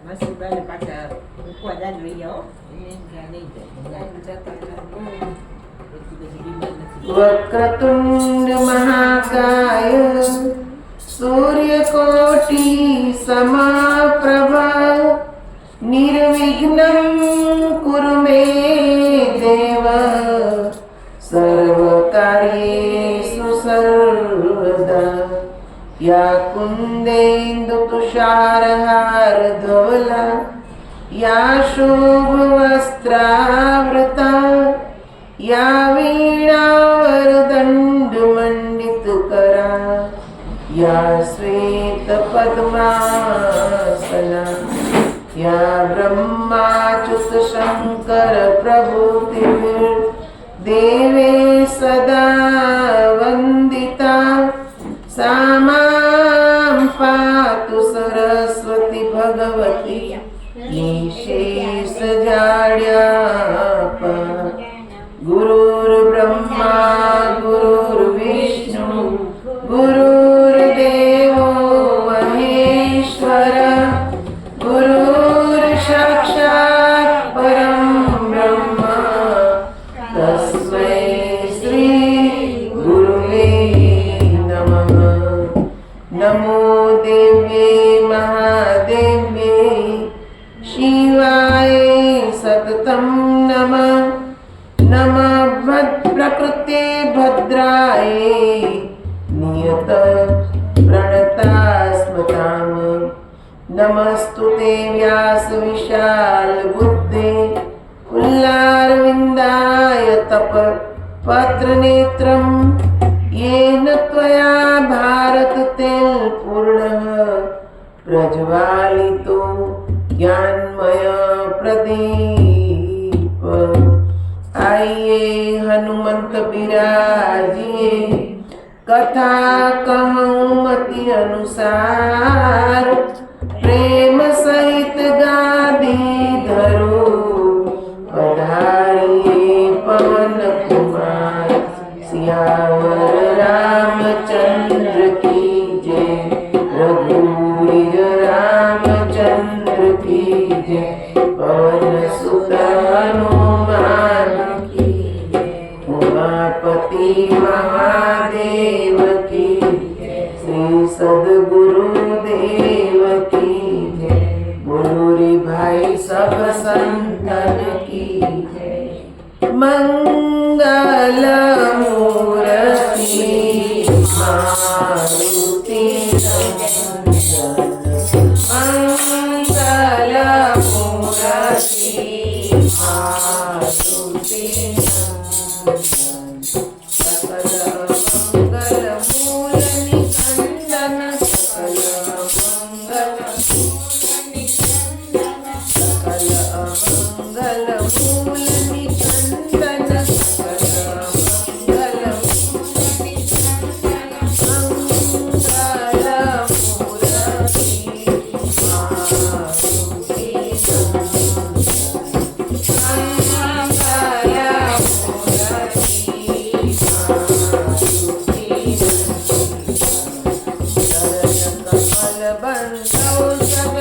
masih balik pakai kuat dan dia ini jadi Vakratunda महाकाय सूर्यकोटि समाप्रभा निर्विघ्नं कुरु मे देव सर्वकार्येषु सर्वदा या कुन्देन्दु तुषारहार धवला या शोभवस्त्रावृता या वीणावरदण्डमण्डितकरा या श्वेतपद्मासना या ब्रह्माच्युत शङ्कर प्रभृतिर्देवे सदा वन्दिता सा मां पातु सरस्वती भगवती निशेषजाड्यापा गुरुर्ब्रह्मा गुरुर्विष्णु गुरुर्देवो महेश्वर गुरुर्साक्षात् परं ब्रह्म तस्मै श्री गुरुवे नमः। नमो देव्ये महादेव्ये शिवाय सततं नमः। नमः प्रकृते भद्राय नियत प्रणतास्मताम नमस्तुते व्यास विशाल बुद्धे पुल्लारविन्दाय तप पत्र नेत्रम येन त्वया भारत तेल पूर्णः प्रज्वालितो ज्ञानमय प्रदीप। आइए हनुमंत बिराजिए कथा कहूँ मति अनुसार प्रेम सहित गादी धरो पधारिए पवन कुमार सियावर रामचंद्र की जय रघुवीर रामचंद्र की जय पवन सुत हनुमान उमापति महादेव की श्री सद्गुरुदेव की जय बोलोरी भाई सब संतन की जय। मंगल मूर्ति मारुति मंगल मूर्ति मारुति सकल मंगल मूल निकंदन सकल मंगल सकल मंगल मूल निकंदन सकल मंगल बंधो सब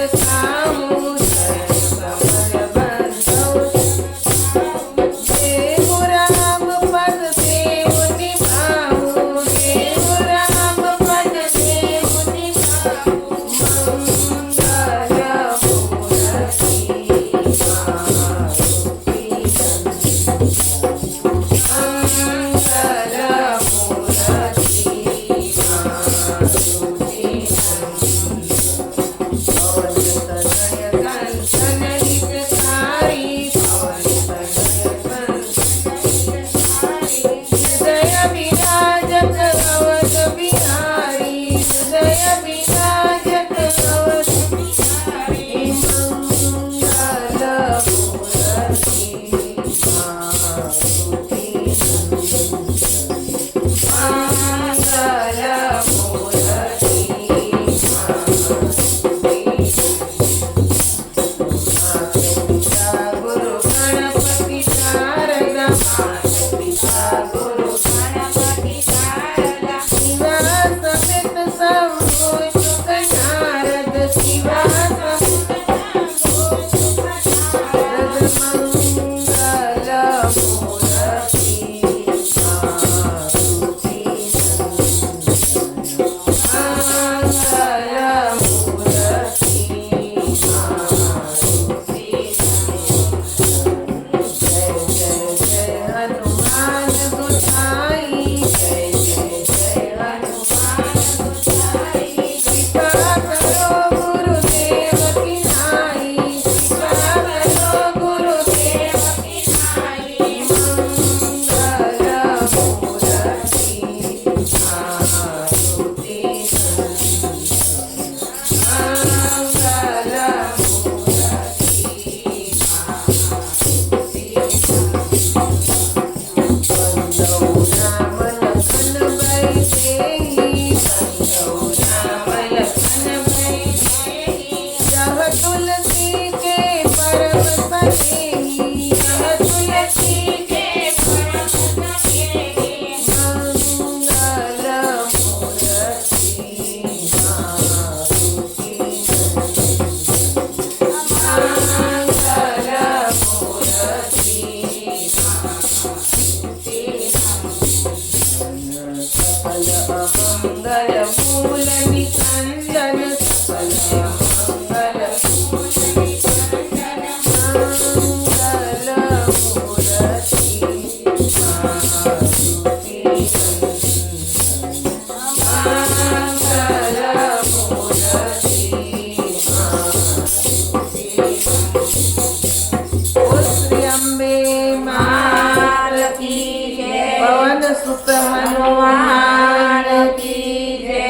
સુત હનુમાન કી જય.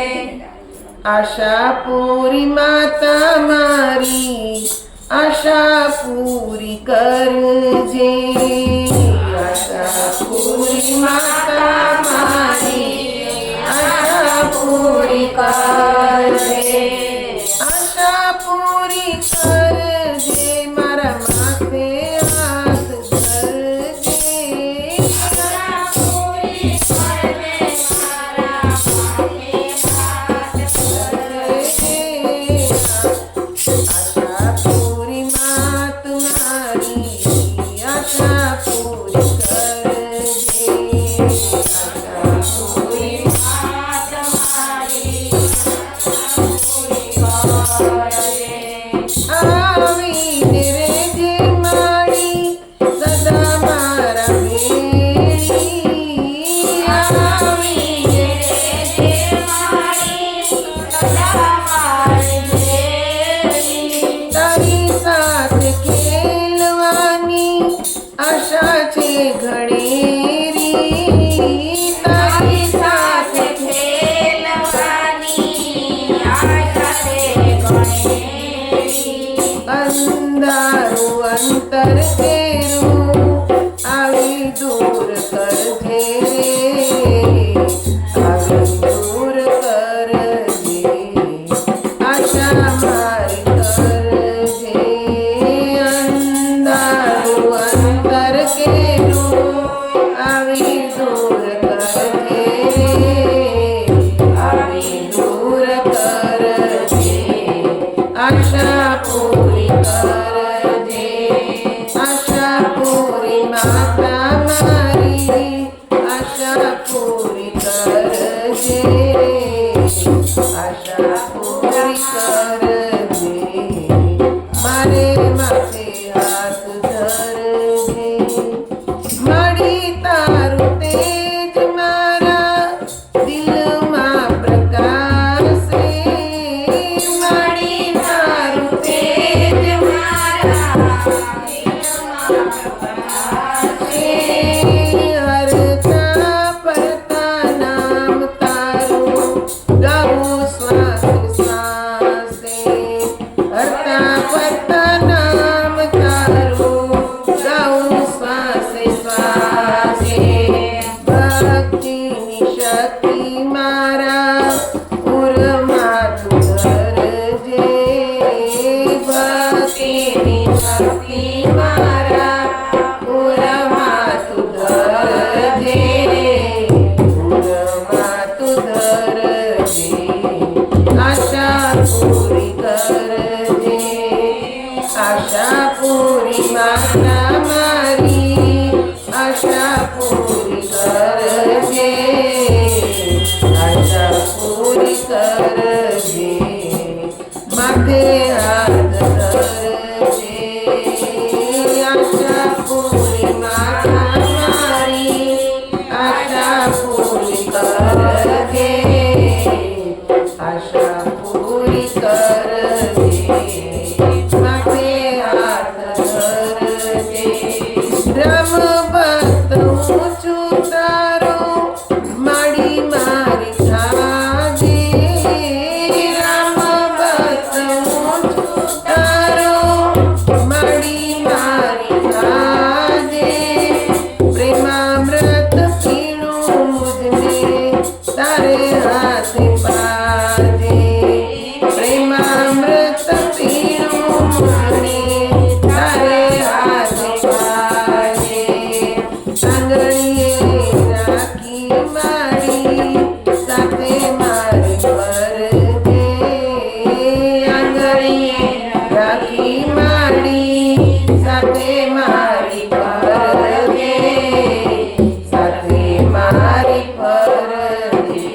આશા પૂરી માતા મારી આશા પૂરી કરજે. આશા પૂરી માતા મારી આશા પૂરી કરજે. આશા પૂરી કરજે મારા માથે હાથ ધરજે. આશા પૂરી કરજે મારા માથે હાથ ધરજે. આશા પૂરી માત મારી આશા પૂરી કરજે. આશા પૂરી માત મારી આવીને રેજે માડી સદા મારા ભેળી. આવીને રેજે માડી સદા મારી ભેળી. તારી સાથે ખેલવાની આશા છે ઘણેરી. તારી સાથે ખેલવાની આશા છે ઘણેરી. અંધારું અંતર તેરું આવી દૂર કરજે. આવી દૂર કરજે. આશા મારી કરજે. અંધારું અંતર કેરું આવી દૂર કરજે. આવી દૂર કરજે. આશા પૂરી કરજે. આશા પૂરી માતા મારી આશા પૂરી કરજે. આશા પૂરી કરજે. મારે માથે હાથ ધરજે. મળી તારું તેજ મારા દિલમાં પ્રકાશે. મળી તારું તેજ મારા દિલમાં પ્રકાશે. હરતા ફરતા નામ તારું ગાઉં શ્વાસે શ્વાસે. હરતા ફરતા નામ તારું ગાઉં શ્વાસે શ્વાસે. ભક્તિની શક્તિ મારા ઉરમાં તું ધરજે. ભક્તિની શક્તિ મારા ઉરમાં તું ધરજે. ઉરમાં તું ધરજે. આશા પૂરી કરજે. આશા પૂરી માતા મારી આશા પૂરી કરજે. આશા પૂરી કરજે. માથે હાથ ધરજે. આશા પૂરી માતા મારી આશા પૂરી કરજે. આશા પૂરી કરજે. માથે હાથ ધરજે. રામ ભક્ત હું છું તારો માડી મારી થાજે. રામ ભક્ત હું છું તારો માડી મારી થાજે. પ્રેમામૃત પીણું મુજને તારે હાથે પાજે. પ્રેમામૃત પીણું મુજને તારે હાથે પાજે. આંગળીએ રાખી મારી સાથે મારી ફરજે. આંગળીએ રાખી મારી સાથે મારી ફરજે. સાથે મારી ફરજે.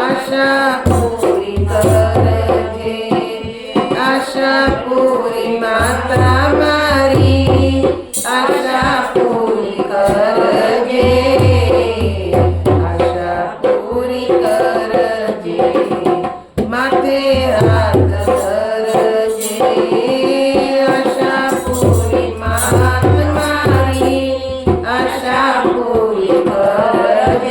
આશા પૂરી કરજે. આશા પૂરી માતા મારી આશા પૂરી કરજે. આશા પૂરી કરજે. માથે હાથ ધરજે. આશા પૂરી માત મારી આશા પૂરી કરજે.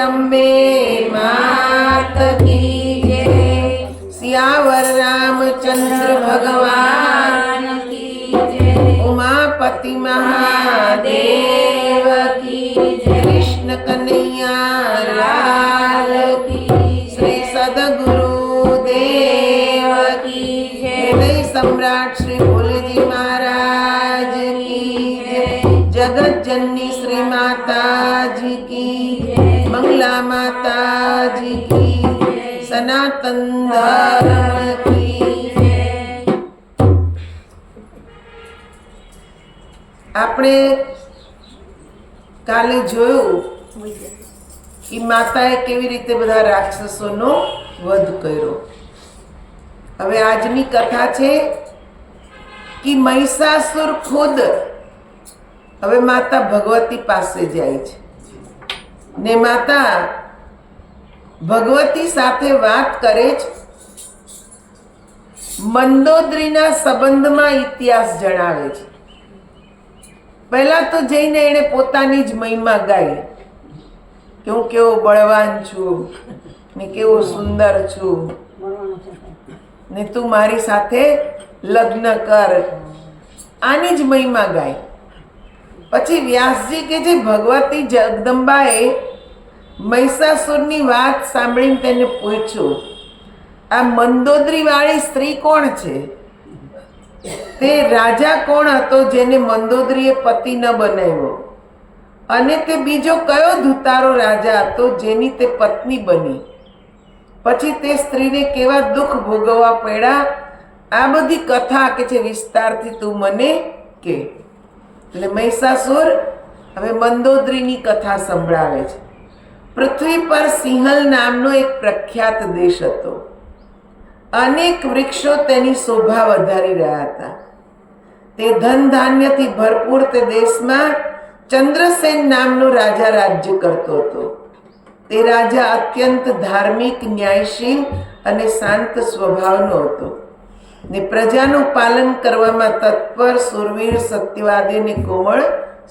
अम्बे मात की जय। सियावर रामचंद्र भगवान की जय। उमापति महादेव की जय। कृष्ण कन्हैया लाल की। श्री सद्गुरु देव की जय। हृदय सम्राट श्री भोलेजी महाराज की जय। जगत जननी श्री माता जी की जय। मंगला माता जी की जय। सनातन धर्म की जय। આપણે કાલે જોયું કે માતાએ કેવી રીતે બધા રાક્ષસોનો વધ કર્યો. હવે આજની કથા છે કે મહિષાસુર ખુદ હવે માતા ભગવતી પાસે જાય છે ને માતા ભગવતી સાથે વાત કરે છે. મંદોદરીના સંબંધમાં ઇતિહાસ જણાવે છે. પહેલા તો જઈને એણે પોતાની જ મહિમા ગાઈ કે હું કેવો બળવાન છું ને કેવો સુંદર છું ને તું મારી સાથે લગ્ન કર, આની જ મહિમા ગાય. પછી વ્યાસજી કે જે ભગવતી જગદંબાએ મહિષાસુરની વાત સાંભળીને તેને પૂછ્યું, આ મંદોદરી વાળી સ્ત્રી કોણ છે? તે રાજા કોણ હતો જેને મંદોદરીએ પતિ ન બનાવ્યો? અને તે બીજો કયો ધુતારો રાજા હતો જેની તે પત્ની બની? પછી તે સ્ત્રીને કેવા દુઃખ ભોગવવા પડ્યા? આ બધી કથા કે છે વિસ્તારથી તું મને કે. એટલે મહિષાસુર હવે મંદોદરીની કથા સંભળાવે છે. પૃથ્વી પર સિંહલ નામનો એક પ્રખ્યાત દેશ હતો. અનેક વૃક્ષો તેની શોભા વધારી રહ્યા હતા. તે ધન ધાન્યથી ભરપૂર તે દેશમાં ચંદ્રસેન નામનો રાજા રાજ્ય કરતો હતો. તે રાજા અત્યંત ધાર્મિક, ન્યાયશીલ અને શાંત સ્વભાવનો હતો ને પ્રજાનું પાલન કરવામાં તત્પર, સુરવીર, સત્યવાદી અને કોમળ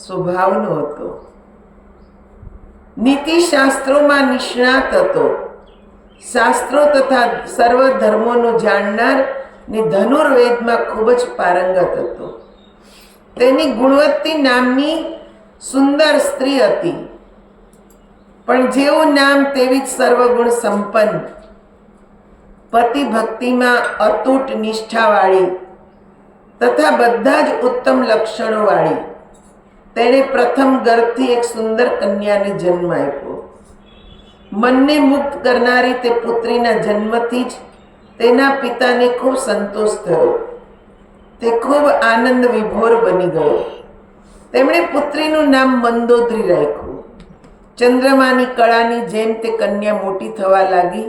સ્વભાવનો હતો. નીતિશાસ્ત્રોમાં નિષ્ણાત હતો. શાસ્ત્રો તથા સર્વ ધર્મોનો જાણનાર ને ધનુર્વેદમાં ખૂબ જ પારંગત હતો. તેની ગુણવતી નામની સુંદર સ્ત્રી હતી, પણ જેવું નામ તેવી જ સર્વગુણ સંપન્ન, પતિ ભક્તિમાં અતૂટ નિષ્ઠાવાળી તથા બધા જ ઉત્તમ લક્ષણોવાળી. તેણે પ્રથમ ગર્ભથી એક સુંદર કન્યાને જન્મ આપ્યો. મનને મુક્ત કરનારી તે પુત્રીના જન્મથી જ તેના પિતાને ખૂબ સંતોષ થયો. તે ખૂબ આનંદ વિભોર બની ગયો. તેમણે પુત્રીનું નામ મંદોદરી રાખ્યું. ચંદ્રમાની કળાની જેમ તે કન્યા મોટી થવા લાગી.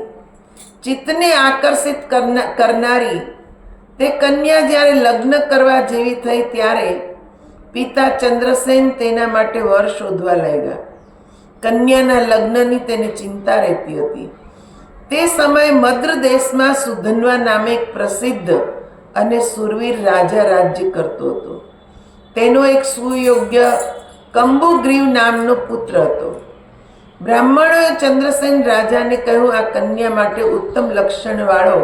ચિત્તને આકર્ષિત કરનારી તે કન્યા જ્યારે લગ્ન કરવા જેવી થઈ ત્યારે પિતા ચંદ્રસેન તેના માટે વર શોધવા લાગ્યા. કન્યાના લગ્નની તેને ચિંતા રહેતી હતી. તે સમયે મદ્ર દેશમાં સુધન્વા નામે એક પ્રસિદ્ધ અને સુરવીર રાજા રાજ્ય કરતો હતો. તેનો એક સુયોગ્ય કંબુગ્રીવ નામનો પુત્ર હતો. બ્રાહ્મણોએ ચંદ્રસેન રાજાને કહ્યું, આ કન્યા માટે ઉત્તમ લક્ષણવાળો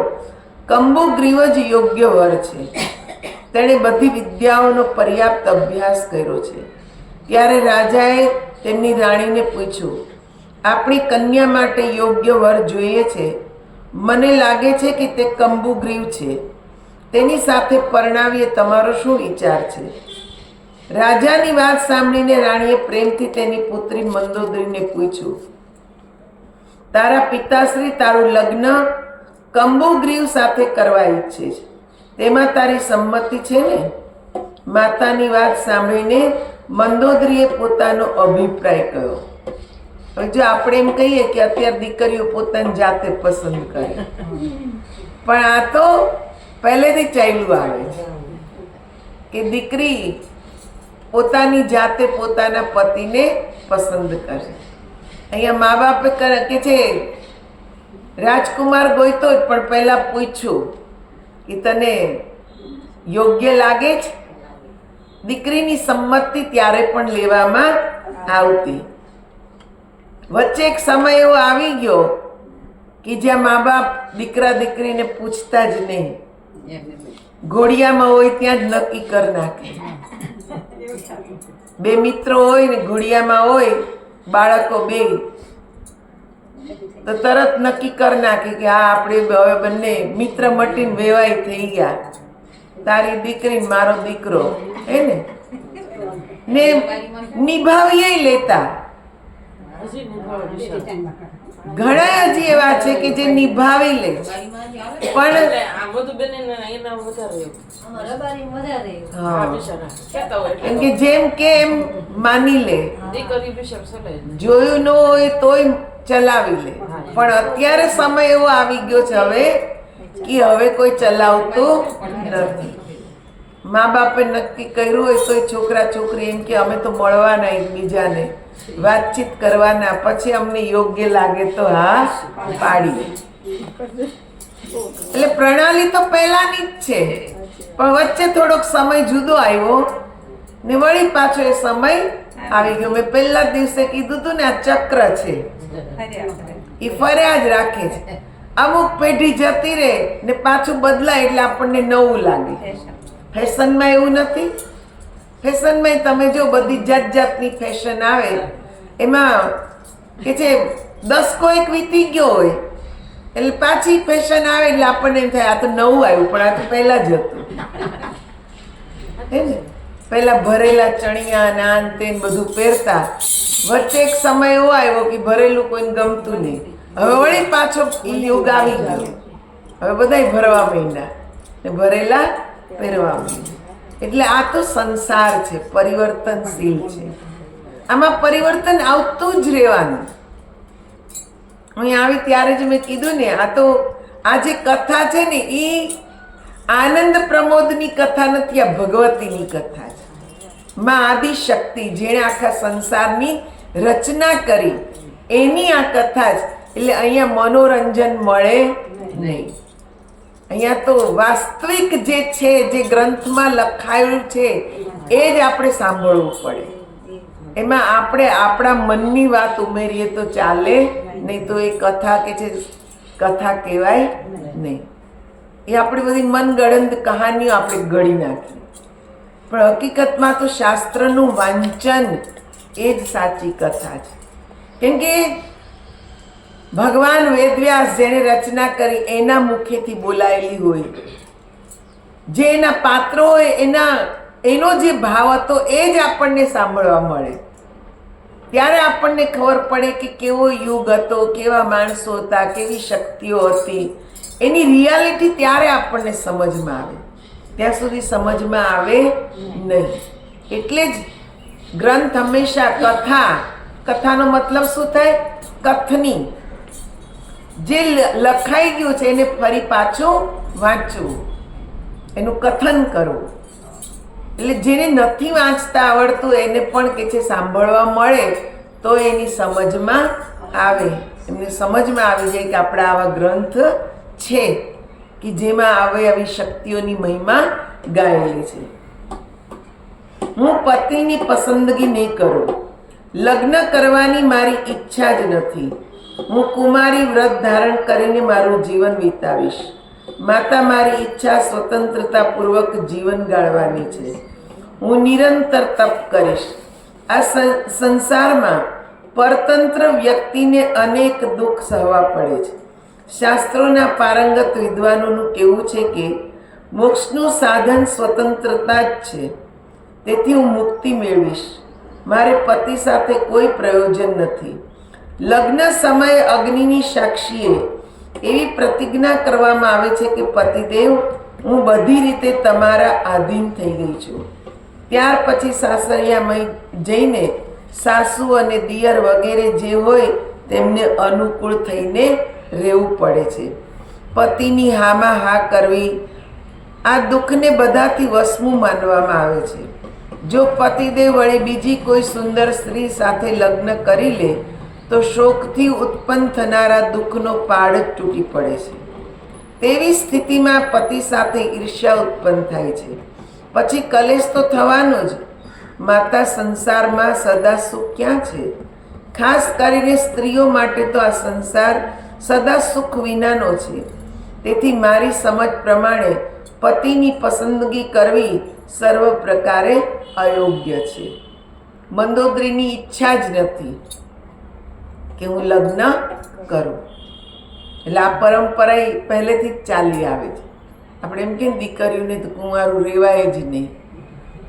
કંબુગ્રીવ જ યોગ્ય વર છે. તેણે બધી વિદ્યાઓનો પર્યાપ્ત અભ્યાસ કર્યો છે. ત્યારે રાજાએ તેમની રાણીને પૂછ્યું, આપણી કન્યા માટે યોગ્ય વર જોઈએ છે. મને લાગે છે કે તે કંબુગ્રીવ છે. તેની સાથે પરણાવીએ, તમારો શું વિચાર છે? રાજાની વાત સાંભળીને રાણીએ પ્રેમથી તેની પુત્રી મંદોદરીને પૂછ્યું, તારા પિતાશ્રી તારું લગ્ન કંબુગ્રીવ સાથે કરવા ઈચ્છે છે, તેમાં તારી સંમતિ છે ને? માતાની વાત સાંભળીને મંદોદરીએ પોતાનો અભિપ્રાય કહ્યો. હવે જો આપણે એમ કહીએ કે અત્યારે દીકરીઓ પોતાની જાતે પસંદ કરે, પણ આ તો પહેલેથી ચાલ્યું આવે છે કે દીકરી પોતાની જાતે પોતાના પતિને પસંદ કરે. અહીંયા મા બાપે કે છે રાજકુમાર ગોઈતો જ, પણ પહેલા પૂછ્યું કે તને યોગ્ય લાગે છે? દીકરીની સંમતિ ત્યારે પણ લેવામાં આવતી. વચ્ચે એક સમય એવો આવી ગયો કે જ્યાં મા બાપ દીકરા દીકરીને પૂછતા જ નહીં, ઘોડિયામાં હોય ત્યાં જ નક્કી કરી નાખે. બે મિત્રો હોય ને ઘોડિયામાં હોય બાળકો બે, તો તરત નક્કી કરી નાખે કે હા આપણે હવે બંને મિત્ર મટીને વેવાય થઈ ગયા, તારી દીકરી ને મારો દીકરો, હે ને નિભાવીએ લેતા. ઘણા હજી એવા છે કે જે નિભાવી લે છે, પણ કેમ કે જેમ કે એમ માની લે, જોયું ન હોય તોય ચલાવી લે. પણ અત્યારે સમય એવો આવી ગયો છે હવે કે હવે કોઈ ચલાવતું નથી. મા બાપે નક્કી કર્યું હોય તોય છોકરા છોકરી એમ કે અમે તો મળવાના એકબીજાને, વાતચીત કરવાના, પછી અમને યોગ્ય લાગે તો હા પાડીએ. એટલે પ્રણાલી તો પહેલાની જ છે, પણ વચ્ચે થોડોક સમય જુદો આવ્યો ને વળી પાછો એ સમય આવી ગયો. મેં પહેલા દિવસે કીધું હતું ને, આ ચક્ર છે એ ફર્યા જ રાખે છે. અમુક પેઢી જતી રહે ને પાછું બદલાય એટલે આપણને નવું લાગે. ફેશનમાં એવું નથી. ફેશનમાં તમે જો બધી જાત જાતની ફેશન આવે, એમાં કે છે દસકો એક વીતી ગયો હોય એટલે પાછી ફેશન આવે એટલે આપણને એમ થાય આ તો નવું આવ્યું, પણ આ તો પહેલા જ હતું, હે ને. પહેલા ભરેલા ચણિયા નાન તે બધું પહેરતા, વચ્ચે એક સમય એવો આવ્યો કે ભરેલું કોઈને ગમતું નહીં, હવે વળી પાછો યુગ આવી ગયો, હવે બધાય ભરવા માંડ્યા ને ભરેલા પહેરવા માંડ્યા. એટલે આ તો સંસાર છે, પરિવર્તનશીલ છે, આમાં પરિવર્તન આવતું જ રહેવાનું. અહીં આવી ત્યારે જ મેં કીધું ને, આ તો આ જે કથા છે ને એ આનંદ પ્રમોદની કથા નથી, આ ભગવતીની કથા છે. માં આદિશક્તિ જેણે આખા સંસારની રચના કરી એની આ કથા છે. એટલે અહીંયા મનોરંજન મળે નહીં. અહીંયા તો વાસ્તવિક જે છે, જે ગ્રંથમાં લખાયું છે એ જ આપણે સાંભળવું પડે. એમાં આપણે આપણા મનની વાત ઉમેરીએ તો ચાલે નહીં, તો એ કથા કે છે કથા કહેવાય નહીં. એ આપણી બધી મનગળંત કહાનીઓ આપણે ગળી નાખી. પણ હકીકતમાં તો શાસ્ત્રનું વાંચન એ જ સાચી કથા છે. કેમ કે ભગવાન વેદવ્યાસ જેને રચના કરી એના મુખેથી બોલાયેલી હોય, જે એના પાત્રો હોય એનો જે ભાવ હતો એ જ આપણને સાંભળવા મળે. ત્યારે આપણને ખબર પડે કે કેવો યુગ હતો, કેવા માણસો હતા, કેવી શક્તિઓ હતી. એની રિયાલિટી ત્યારે આપણને સમજમાં આવે, ત્યાં સુધી સમજમાં આવે નહીં. એટલે જ ગ્રંથ હંમેશા કથાનો મતલબ શું થાય? કથની. જે લખાઈ ગયું છે એને ફરી પાછું વાંચવું, એનું કથન કરવું. એટલે જેને નથી વાંચતા આવડતું એને પણ કે છે સાંભળવા મળે તો એની સમજમાં આવે, એમને સમજમાં આવી જાય કે આપણા આવા ગ્રંથ છે કે જેમાં આવી શક્તિઓની મહિમા ગાયેલી છે. હું પતિની પસંદગી નહીં કરું, લગ્ન કરવાની મારી ઈચ્છા જ નથી. હું કુમારી વ્રત ધારણ કરીને મારું જીવન વિતાવીશ. માતા મારી ઈચ્છા સ્વતંત્રતાપૂર્વક જીવન ગાળવાની છે. હું નિરંતર તપ કરીશ. આ સંસારમાં પરતંત્ર વ્યક્તિને અનેક દુઃખ સહવા પડે છે. શાસ્ત્રોના પારંગત વિદ્વાનોનું કહેવું છે કે મોક્ષનું સાધન સ્વતંત્રતા જ છે. તેથી હું મુક્તિ મેળવીશ. મારે પતિ સાથે કોઈ પ્રયોજન નથી. લગ્ન સમયે અગ્નિની સાક્ષીએ એવી પ્રતિજ્ઞા કરવામાં આવે છે કે પતિદેવ, હું બધી રીતે તમારા આધીન થઈ ગઈ છું. ત્યાર પછી સાસરિયામાં જઈને સાસુ અને દિયર વગેરે જે હોય તેમને અનુકૂળ થઈને રહેવું પડે છે. પતિની હામાં હા કરવી, આ દુઃખને બધાથી વસમું માનવામાં આવે છે. જો પતિદેવ વળી બીજી કોઈ સુંદર સ્ત્રી સાથે લગ્ન કરી લે તો શોકથી ઉત્પન્ન થનારા દુઃખનો પાડ જ તૂટી પડે છે. તેવી સ્થિતિમાં પતિ સાથે ઈર્ષ્યા ઉત્પન્ન થાય છે. પછી કલેશ તો થવાનો જ. માતા સંસારમાં સદા સુખ ક્યાં છે? ખાસ કરીને સ્ત્રીઓ માટે તો આ સંસાર સદા સુખ વિનાનો છે. તેથી મારી સમજ પ્રમાણે પતિની પસંદગી કરવી સર્વ પ્રકારે અયોગ્ય છે. મંદોદરીની ઈચ્છા જ નથી કે હું લગ્ન કરું. એટલે આ પરંપરા પહેલેથી જ ચાલી આવે છે. આપણે એમ કે દીકરીઓને તો કુંવારું રહેવાય જ નહીં,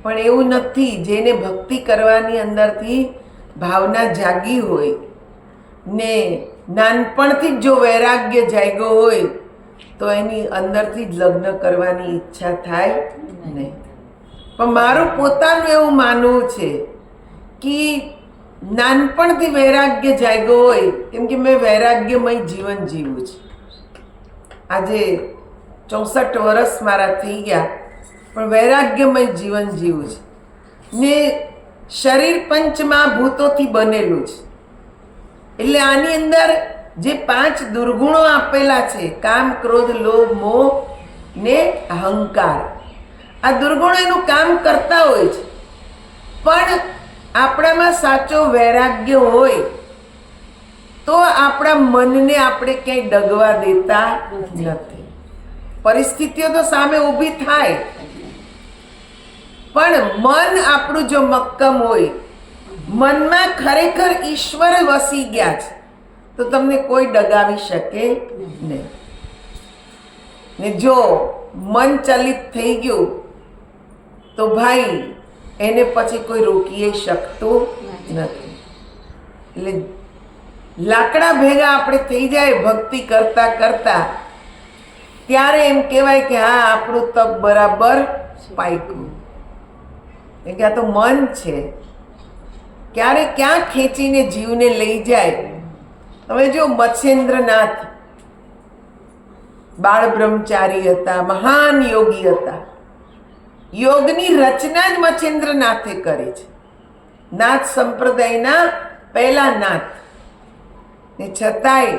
પણ એવું નથી. જેને ભક્તિ કરવાની અંદરથી ભાવના જાગી હોય ને નાનપણથી જ જો વૈરાગ્ય જાગ્યો હોય તો એની અંદરથી જ લગ્ન કરવાની ઈચ્છા થાય નહીં. પણ મારું પોતાનું એવું માનવું છે કે નાનપણથી વૈરાગ્ય જાગ્યો હોય, કેમ કે મેં વૈરાગ્યમય જીવન જીવ્યું છે. આજે 64 વર્ષ મારા થઈ ગયા, પણ વૈરાગ્યમય જીવન જીવ્યું છે. ને શરીર પંચમહાભૂતોથી બનેલું છે. એટલે આની અંદર જે 5 દુર્ગુણો આપેલા છે, કામ, ક્રોધ, લોભ, મોહ ને અહંકાર, આ દુર્ગુણો એનું કામ કરતા હોય છે. પણ આપણામાં સાચો વૈરાગ્ય હોય તો આપણા મનને આપણે ક્યાંય ડગવા દેતા નથી. પરિસ્થિતિઓ તો સામે ઊભી થાય, પણ મન આપણું જો મક્કમ હોય, મનમાં ખરેખર ઈશ્વર વસી ગયા છે, તો તમને કોઈ ડગાવી શકે નહીં. ને જો મન ચલિત થઈ ગયું તો ભાઈ એને પછી કોઈ રોકી શકતું નથી. એટલે લાકડા ભેગા આપણે થઈ જાય ભક્તિ કરતા કરતા, ત્યારે એમ કહેવાય કે હા, આપણું તપ બરાબર પાક્યું. કે આ તો મન છે, ક્યારે ક્યાં ખેંચીને જીવને લઈ જાય. હવે જો મત્સ્યેન્દ્રનાથ બાળ બ્રહ્મચારી હતા, મહાન યોગી હતા. યોગની રચના જ મત્સ્યેન્દ્રનાથે કરી છે. નાથ સંપ્રદાયના પહેલા નાથ. ને છતાંય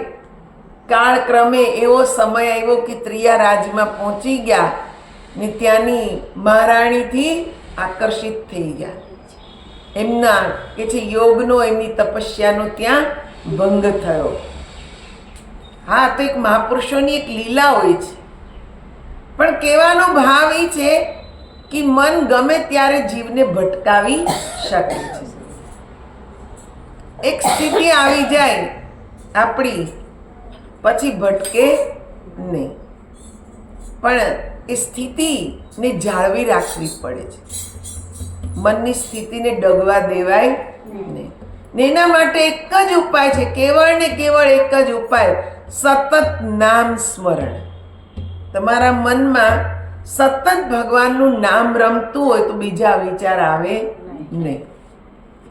કાળક્રમે એવો સમય આવ્યો કે ત્રિયા રાજમાં પહોંચી ગયા ને ત્યાંની મહારાણીથી આકર્ષિત થઈ ગયા. એમના કે છે યોગનો, એમની તપસ્યાનો ત્યાં ભંગ થયો. હા, તો એક મહાપુરુષોની એક લીલા હોય છે, પણ કહેવાનો ભાવ એ છે કે મન ગમે ત્યારે જીવને ભટકાવી શકે છે. એક સ્થિતિ આવી જાય આપણી, પછી ભટકે નહીં. પણ એ સ્થિતિને જાળવી રાખવી પડે છે. મનની સ્થિતિને ડગવા દેવાય નહીં. ને એના માટે એક જ ઉપાય છે, કેવળ ને કેવળ એક જ ઉપાય, સતત નામ સ્મરણ. તમારા મનમાં સતત ભગવાનનું નામ રમતું હોય તો બીજા વિચાર આવે નહીં.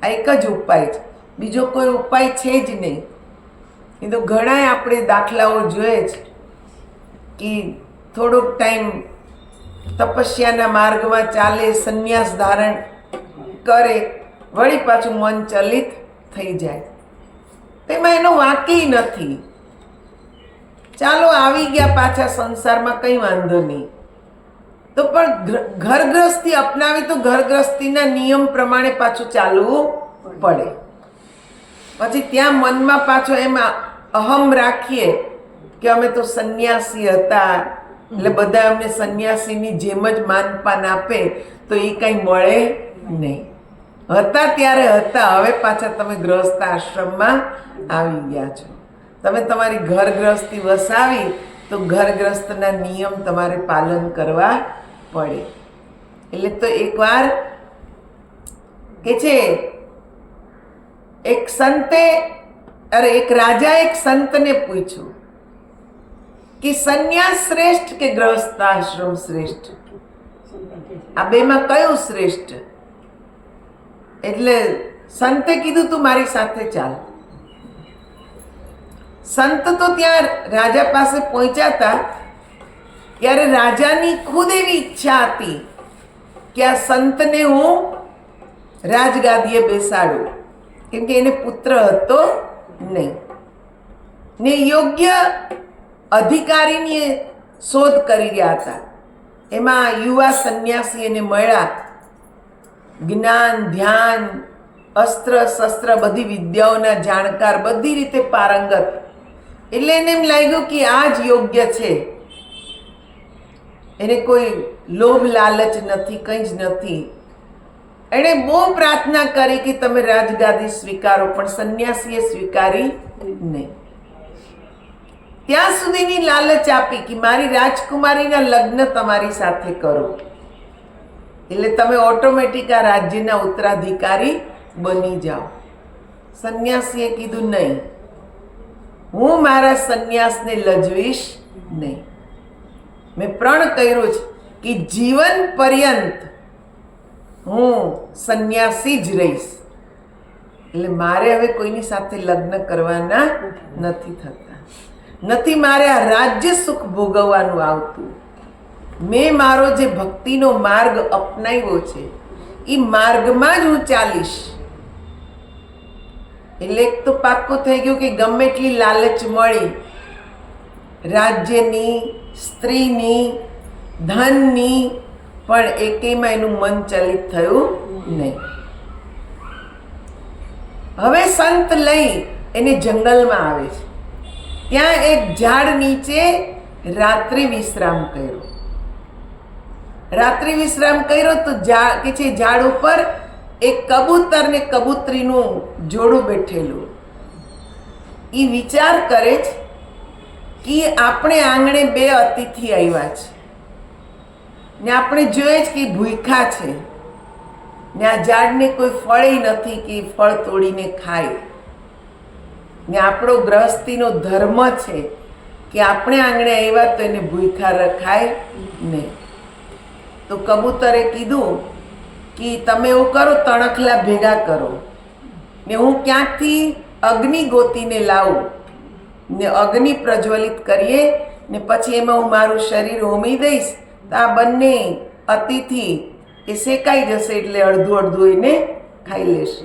આ એક જ ઉપાય છે, બીજો કોઈ ઉપાય છે જ નહીં. એ તો ઘણા આપણે દાખલાઓ જોઈએ છે કે થોડોક ટાઈમ તપસ્યાના માર્ગમાં ચાલે, સંન્યાસ ધારણ કરે, વળી પાછું મન ચલિત થઈ જાય. તેમાં એનો વાંકી નથી. ચાલો આવી ગયા પાછા સંસારમાં, કંઈ વાંધો નહીં. તો પણ ઘરગ્રસ્તી અપનાવી તો ઘરગ્રસ્તીના નિયમ પ્રમાણે પાછું ચાલવું પડે. પછી ત્યાં મનમાં પાછો એમાં અહમ રાખીએ કે અમે તો સંન્યાસી હતા, એટલે બધા અમને સંન્યાસીની જેમ જ માનપાન આપે, તો એ કંઈ મળે નહીં. હતા ત્યારે હતા, હવે પાછા તમે ગ્રહસ્થ આશ્રમમાં આવી ગયા છો. તમે તમારી ઘર ગ્રસ્તી વસાવી તો ઘરગ્રસ્તના નિયમ તમારે પાલન કરવા પડે. એટલે તો એકવાર કે છે એક રાજા એક સંતને પૂછ્યું કે સંન્યાસ શ્રેષ્ઠ કે ગ્રહસ્થ આશ્રમ શ્રેષ્ઠ? આ બેમાં કયું શ્રેષ્ઠ? એટલે સંતે કીધું તું મારી સાથે ચાલ. સંત તો ત્યાં રાજા પાસે પહોંચ્યા હતા ત્યારે રાજાની ખુદ એવી ઈચ્છા હતી કે આ સંતને હું રાજગાદીએ બેસાડું, કેમ કે એને પુત્ર હતો નહીં. ને યોગ્ય અધિકારીની શોધ કરી રહ્યા હતા. એમાં યુવા સંન્યાસી એને મળ્યા. જ્ઞાન, ધ્યાન, અસ્ત્ર શસ્ત્ર બધી વિદ્યાઓના જાણકાર, બધી રીતે પારંગત. એટલે એને એમ લાગ્યું કે આ જ યોગ્ય છે. એને કોઈ લોભ લાલચ નથી, કંઈ જ નથી. એણે બહુ પ્રાર્થના કરી કે તમે રાજગાદી સ્વીકારો, પણ સંન્યાસીએ સ્વીકારી નહીં. ત્યાં સુધીની લાલચ આપી કે મારી રાજકુમારીના લગ્ન તમારી સાથે કરો, એટલે તમે ઓટોમેટિક આ રાજ્યના ઉત્તરાધિકારી બની જાઓ. સંન્યાસીએ કીધું નહીં, હું મારા સંન્યાસને લજવીશ નહીં. મેં પ્રણ કર્યું છે કે જીવન પર્યંત હું સંન્યાસી જ રહીશ. એટલે મારે હવે કોઈની સાથે લગ્ન કરવાના નથી થતા, નથી મારે આ રાજ્ય સુખ ભોગવવાનું આવતું. મેં મારો જે ભક્તિનો માર્ગ અપનાવ્યો છે એ માર્ગમાં જ હું ચાલીશ. એટલે એક તો પાક્કું થઈ ગયું કે ગમે એટલી લાલચ મળી, રાજ્યની, સ્ત્રીની, ધનની, પણ એકેયમાં એનું મન ચલિત થયું નહીં. હવે સંત લઈ એને જંગલમાં આવે છે. ત્યાં એક ઝાડ નીચે રાત્રિ વિશ્રામ કર્યો. રાત્રિ વિશ્રામ કર્યો તો કે છે ઝાડ ઉપર એક કબૂતર ને કબૂતરીનું જોડું બેઠેલું. એ વિચાર કરે છે કે આપણે આંગણે બે અતિથિ આવ્યા છે ને આપણે જોઈએ જ કે ભૂખ્યા છે ને આ ઝાડને કોઈ ફળે નથી કે ફળ તોડીને ખાય. ને આપણો ગ્રહસ્થીનો ધર્મ છે કે આપણે આંગણે આવ્યા તો એને ભૂખ્યા રખાય નહીં. તો કબૂતરે કીધું કે તમે એવું કરો, તણખલા ભેગા કરો ને હું ક્યાંકથી અગ્નિ ગોતીને લાવું ને અગ્નિ પ્રજ્વલિત કરીએ ને પછી એમાં હું મારું શરીર હોમી દઈશ તો આ બંને અતિથિ એ શેકાઈ જશે, એટલે અડધું અડધું એને ખાઈ લેશે.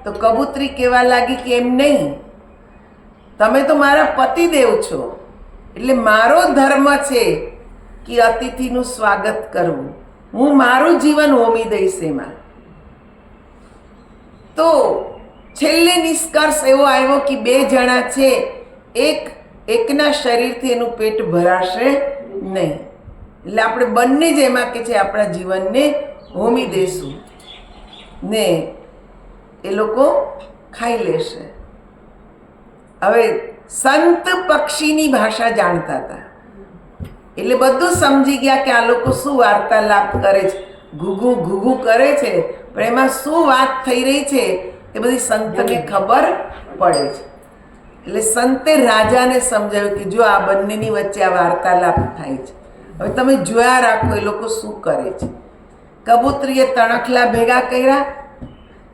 તો કબૂતરી કહેવા લાગી કે એમ નહીં, તમે તો મારા પતિદેવ છો, એટલે મારો ધર્મ છે કે અતિથિનું સ્વાગત કરવું. હું મારું જીવન હોમી દઈશ એમાં. તો છેલ્લે નિષ્કર્ષ એવો આવ્યો કે બે જણા છે, એકના શરીરથી એનું પેટ ભરાશે નહીં, એટલે આપણે બંને જ એમાં કે છે આપણા જીવનને હોમી દઈશું ને એ લોકો ખાઈ લેશે. હવે સંત પક્ષીની ભાષા જાણતા હતા, એટલે બધું સમજી ગયા કે આ લોકો શું વાર્તાલાપ કરે છે, ઘૂઘુ ઘૂઘુ કરે છે, પણ એમાં શું વાત થઈ રહી છે એ બધી સંતને ખબર પડે છે. એટલે સંતે રાજાને સમજાવ્યું કે જો આ બંનેની વચ્ચે આ વાર્તાલાપ થાય છે, હવે તમે જોયા રાખો એ લોકો શું કરે છે. કબૂતરીએ તણખલા ભેગા કર્યા.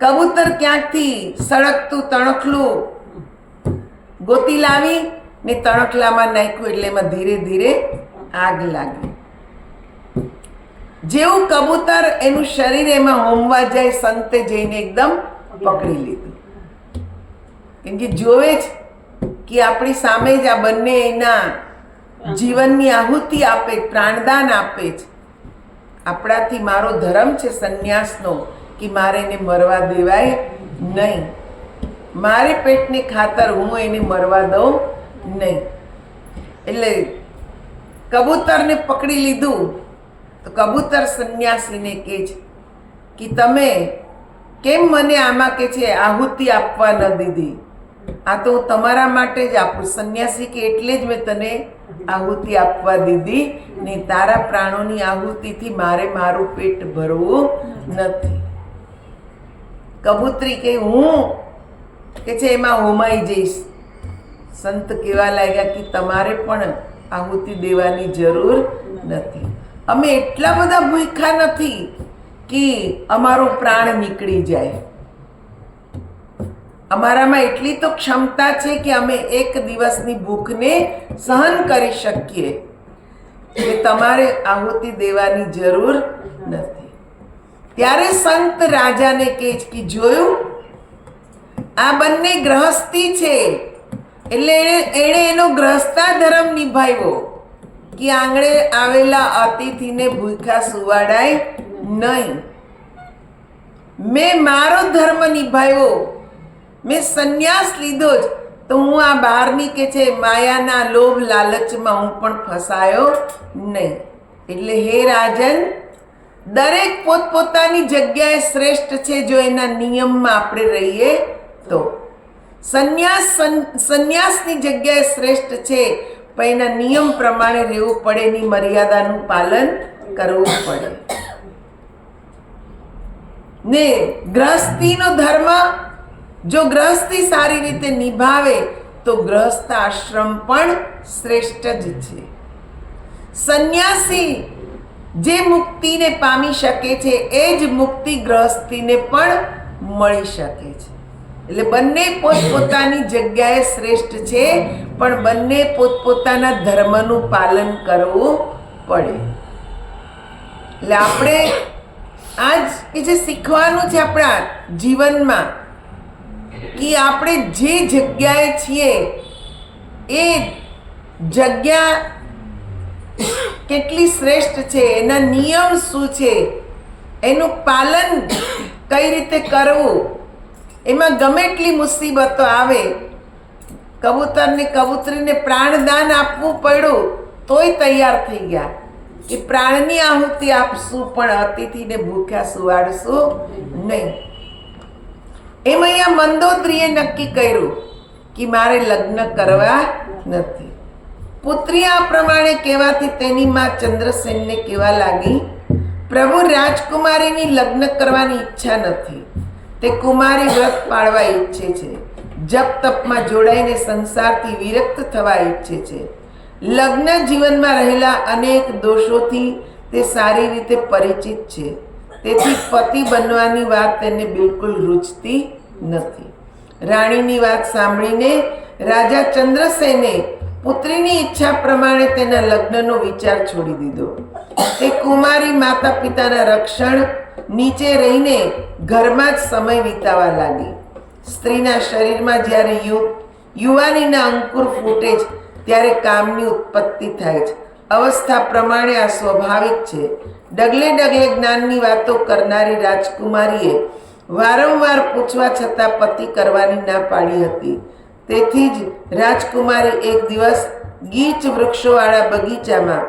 કબૂતર ક્યાંકથી સળગતું તણખલું ગોતી લાવી ને તણખલામાં નાખ્યું, એટલે એમાં ધીરે ધીરે આગ લાગી. જેવું કબૂતર એનું શરીર એમાં હોમવા જાય, સંતે જઈને એકદમ પકડી લીધું. કેમ કે જોવે જ કે આપણી સામે જ આ બંને એના જીવનની આહુતિ આપે, પ્રાણદાન આપે છે. આપણાથી મારો ધર્મ છે સંન્યાસનો કે મારે એને મરવા દેવાય નહીં, મારે પેટની ખાતર હું એને મરવા દઉં નહીં. એટલે કબૂતરને પકડી લીધું. તો કબૂતર સંન્યાસીને કહે છે કે તમે કેમ મને આમાં કે છે આહુતિ આપવા ન દીધી? આ તો હું તમારા માટે જ આપું. સંન્યાસી કે એટલે જ મેં તને આહુતિ આપવા દીધી ને તારા પ્રાણોની આહુતિથી મારે મારું પેટ ભરવું નથી. કબૂતરી કે હું કે છે એમાં હોમાઈ જઈશ. સંત કહેવા લાગ્યા કે તમારે પણ આહુતિ દેવાની જરૂર નથી. અમે એટલા બધા ભૂખ્યા નથી કે અમારો પ્રાણ નીકળી જાય. અમારામાં એટલી તો ક્ષમતા છે કે અમે એક દિવસની ભૂખને સહન કરી શકીએ, એટલે તમારે આહુતિ દેવાની જરૂર નથી. ત્યારે સંત રાજાને કહે છે કે જોયું, આ બંને ગ્રહસ્થી છે, એટલે એણે એનો ગ્રહસ્થા ધર્મ નિભાવ્યો કે આંગણે આવેલા અતિથિને ભૂખ્યા સુવાડાય નહીં. મેં મારો ધર્મ નિભાવ્યો, મેં સંન્યાસ લીધો જ, તો હું આ બહારની કે છે માયાના લોભ લાલચમાં હું પણ ફસાયો નહીં. એટલે હે રાજન, દરેક પોતપોતાની જગ્યાએ શ્રેષ્ઠ છે જો એના નિયમમાં આપણે રહીએ તો. સંન્યાસની જગ્યાએ શ્રેષ્ઠ છે, પણ એના નિયમ પ્રમાણે રહેવું પડે, એની મર્યાદાનું પાલન કરવું પડે. ને ગ્રહસ્થીનો ધર્મ જો ગ્રહસ્થી સારી રીતે નિભાવે તો ગ્રહસ્થ આશ્રમ પણ શ્રેષ્ઠ જ છે. સંન્યાસી જે મુક્તિને પામી શકે છે એ જ મુક્તિ ગ્રહસ્થીને પણ મળી શકે છે. એટલે બંને પોતપોતાની જગ્યાએ શ્રેષ્ઠ છે, પણ બંને પોતપોતાના ધર્મનું પાલન કરવું પડે. એટલે આપણે આજ કે જે શીખવાનું છે આપણા જીવનમાં, કે આપણે જે જગ્યાએ છીએ એ જગ્યા કેટલી શ્રેષ્ઠ છે, એના નિયમ શું છે, એનું પાલન કઈ રીતે કરવું. એમાં ગમે એટલી મુસીબતો આવે, કબૂતરીને પ્રાણદાન આપવું પડ્યું તોય તૈયાર થઈ ગયા કે પ્રાણની આહુતિ આપશું પણ અતિથિને ભૂખ્યા સુવાડશું નહીં. એમ અહીંયા મંદોદરીએ નક્કી કર્યું કે મારે લગ્ન કરવા નથી. પુત્રી આ પ્રમાણે કહેવાથી તેની માં ચંદ્રસેનને કહેવા લાગી, પ્રભુ, રાજકુમારીની લગ્ન કરવાની ઈચ્છા નથી. તે કુમારી વ્રત પાળવા ઈચ્છે છે, જપ તપમાં જોડાઈને સંસારથી વિરક્ત થવા ઈચ્છે છે. લગ્ન જીવનમાં રહેલા અનેક દોષોથી તે સારી રીતે પરિચિત છે. તેથી પતિ બનવાની વાત તેને બિલકુલ રૂચતી નથી. રાણીની વાત સાંભળીને રાજા ચંદ્રસેને પુત્રીની ઈચ્છા પ્રમાણે તેના લગ્નનો વિચાર છોડી દીધો. તે કુમારી માતા પિતાના રક્ષણ નીચે રહીને ઘરમાં જ સમય વિતાવા લાગી. સ્ત્રીના શરીરમાં જ્યારે યુવાનીના અંકુર ફૂટે છે ત્યારે કામની ઉત્પત્તિ થાય છે. અવસ્થા પ્રમાણે આ સ્વાભાવિક છે. ડગલે ડગલે જ્ઞાનની વાતો કરનારી રાજકુમારીએ વારંવાર પૂછવા છતાં પતિ કરવાની ના પાડી હતી. તેથી જ રાજકુમારી એક દિવસ ગીચ વૃક્ષોવાળા બગીચામાં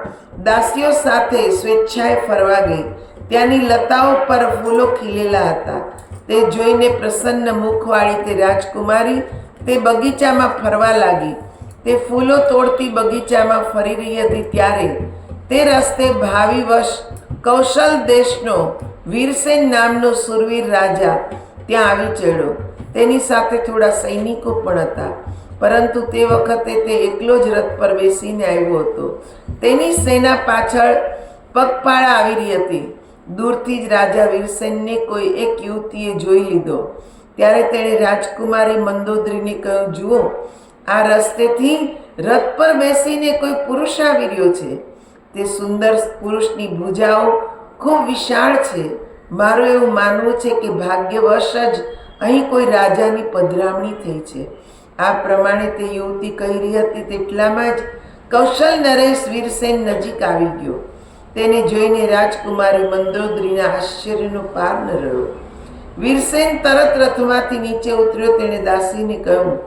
દાસીઓ સાથે સ્વેચ્છાએ ફરવા ગઈ. ત્યાંની લતાઓ પર ફૂલો ખીલેલા હતા. તે જોઈને પ્રસન્ન મુખવાળી તે રાજકુમારી તે બગીચામાં ફરવા લાગી. તે ફૂલો તોડતી બગીચામાં ફરી રહી હતી ત્યારે તે રસ્તે ભાવિવશ કૌશલ દેશનો વીરસેન નામનો સુરવીર રાજા ત્યાં આવી ચડ્યો. તેની સાથે થોડા સૈનિકો પણ હતા, પરંતુ તે વખતે તે એકલો જ રથ પર બેસીને આવ્યો હતો. તેની સેના પાછળ પગપાળા આવી રહી હતી. દૂરથી જ રાજા વીરસેનને કોઈ એક યુવતીએ જોઈ લીધો. ત્યારે તેણે રાજકુમારી મંદોદરીને કહ્યું, જુઓ, આ રસ્તેથી રથ પર બેસીને કોઈ પુરુષ આવી રહ્યો છે. તે સુંદર પુરુષની ભુજાઓ ખૂબ વિશાળ છે. મારું એવું માનવું છે કે ભાગ્યવશ જ અહીં કોઈ રાજાની પધરામણી થઈ છે. આ પ્રમાણે તે યુવતી કહી રહી હતી તેટલામાં જ કૌશલ નરેશ વીરસેન નજીક આવી ગયો. તેને જોઈને રાજકુમારી મંદોદરીના આશ્ચર્યનો પાર ન રહ્યો. વીરસેન તરત રથમાંથી નીચે ઉતર્યો. તેણે દાસીને કહ્યું,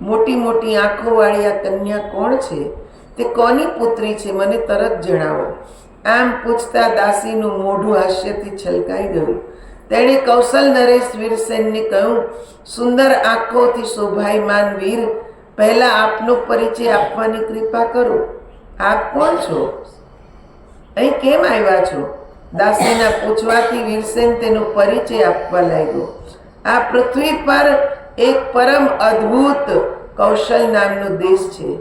મોટી મોટી આંખોવાળી આ કન્યા કોણ છે? તે કોની પુત્રી છે? મને તરત જણાવો. આમ પૂછતા દાસીનું મોઢું હાસ્યથી છલકાઈ ગયું. તેણે કૌશલ નરેશ વીરસેનને કહ્યું, સુંદર આંખોથી શોભાયમાન વીર, પહેલા આપનો પરિચય આપવાની કૃપા કરો. આપ કોણ છો? અહીં કેમ આવ્યા છો? દાસીના પૂછવાથી વીરસેન તેનો પરિચય આપવા લાગ્યો. આ પૃથ્વી પર એક પરમ અદ્ભુત કૌશલ નામનો દેશ છે.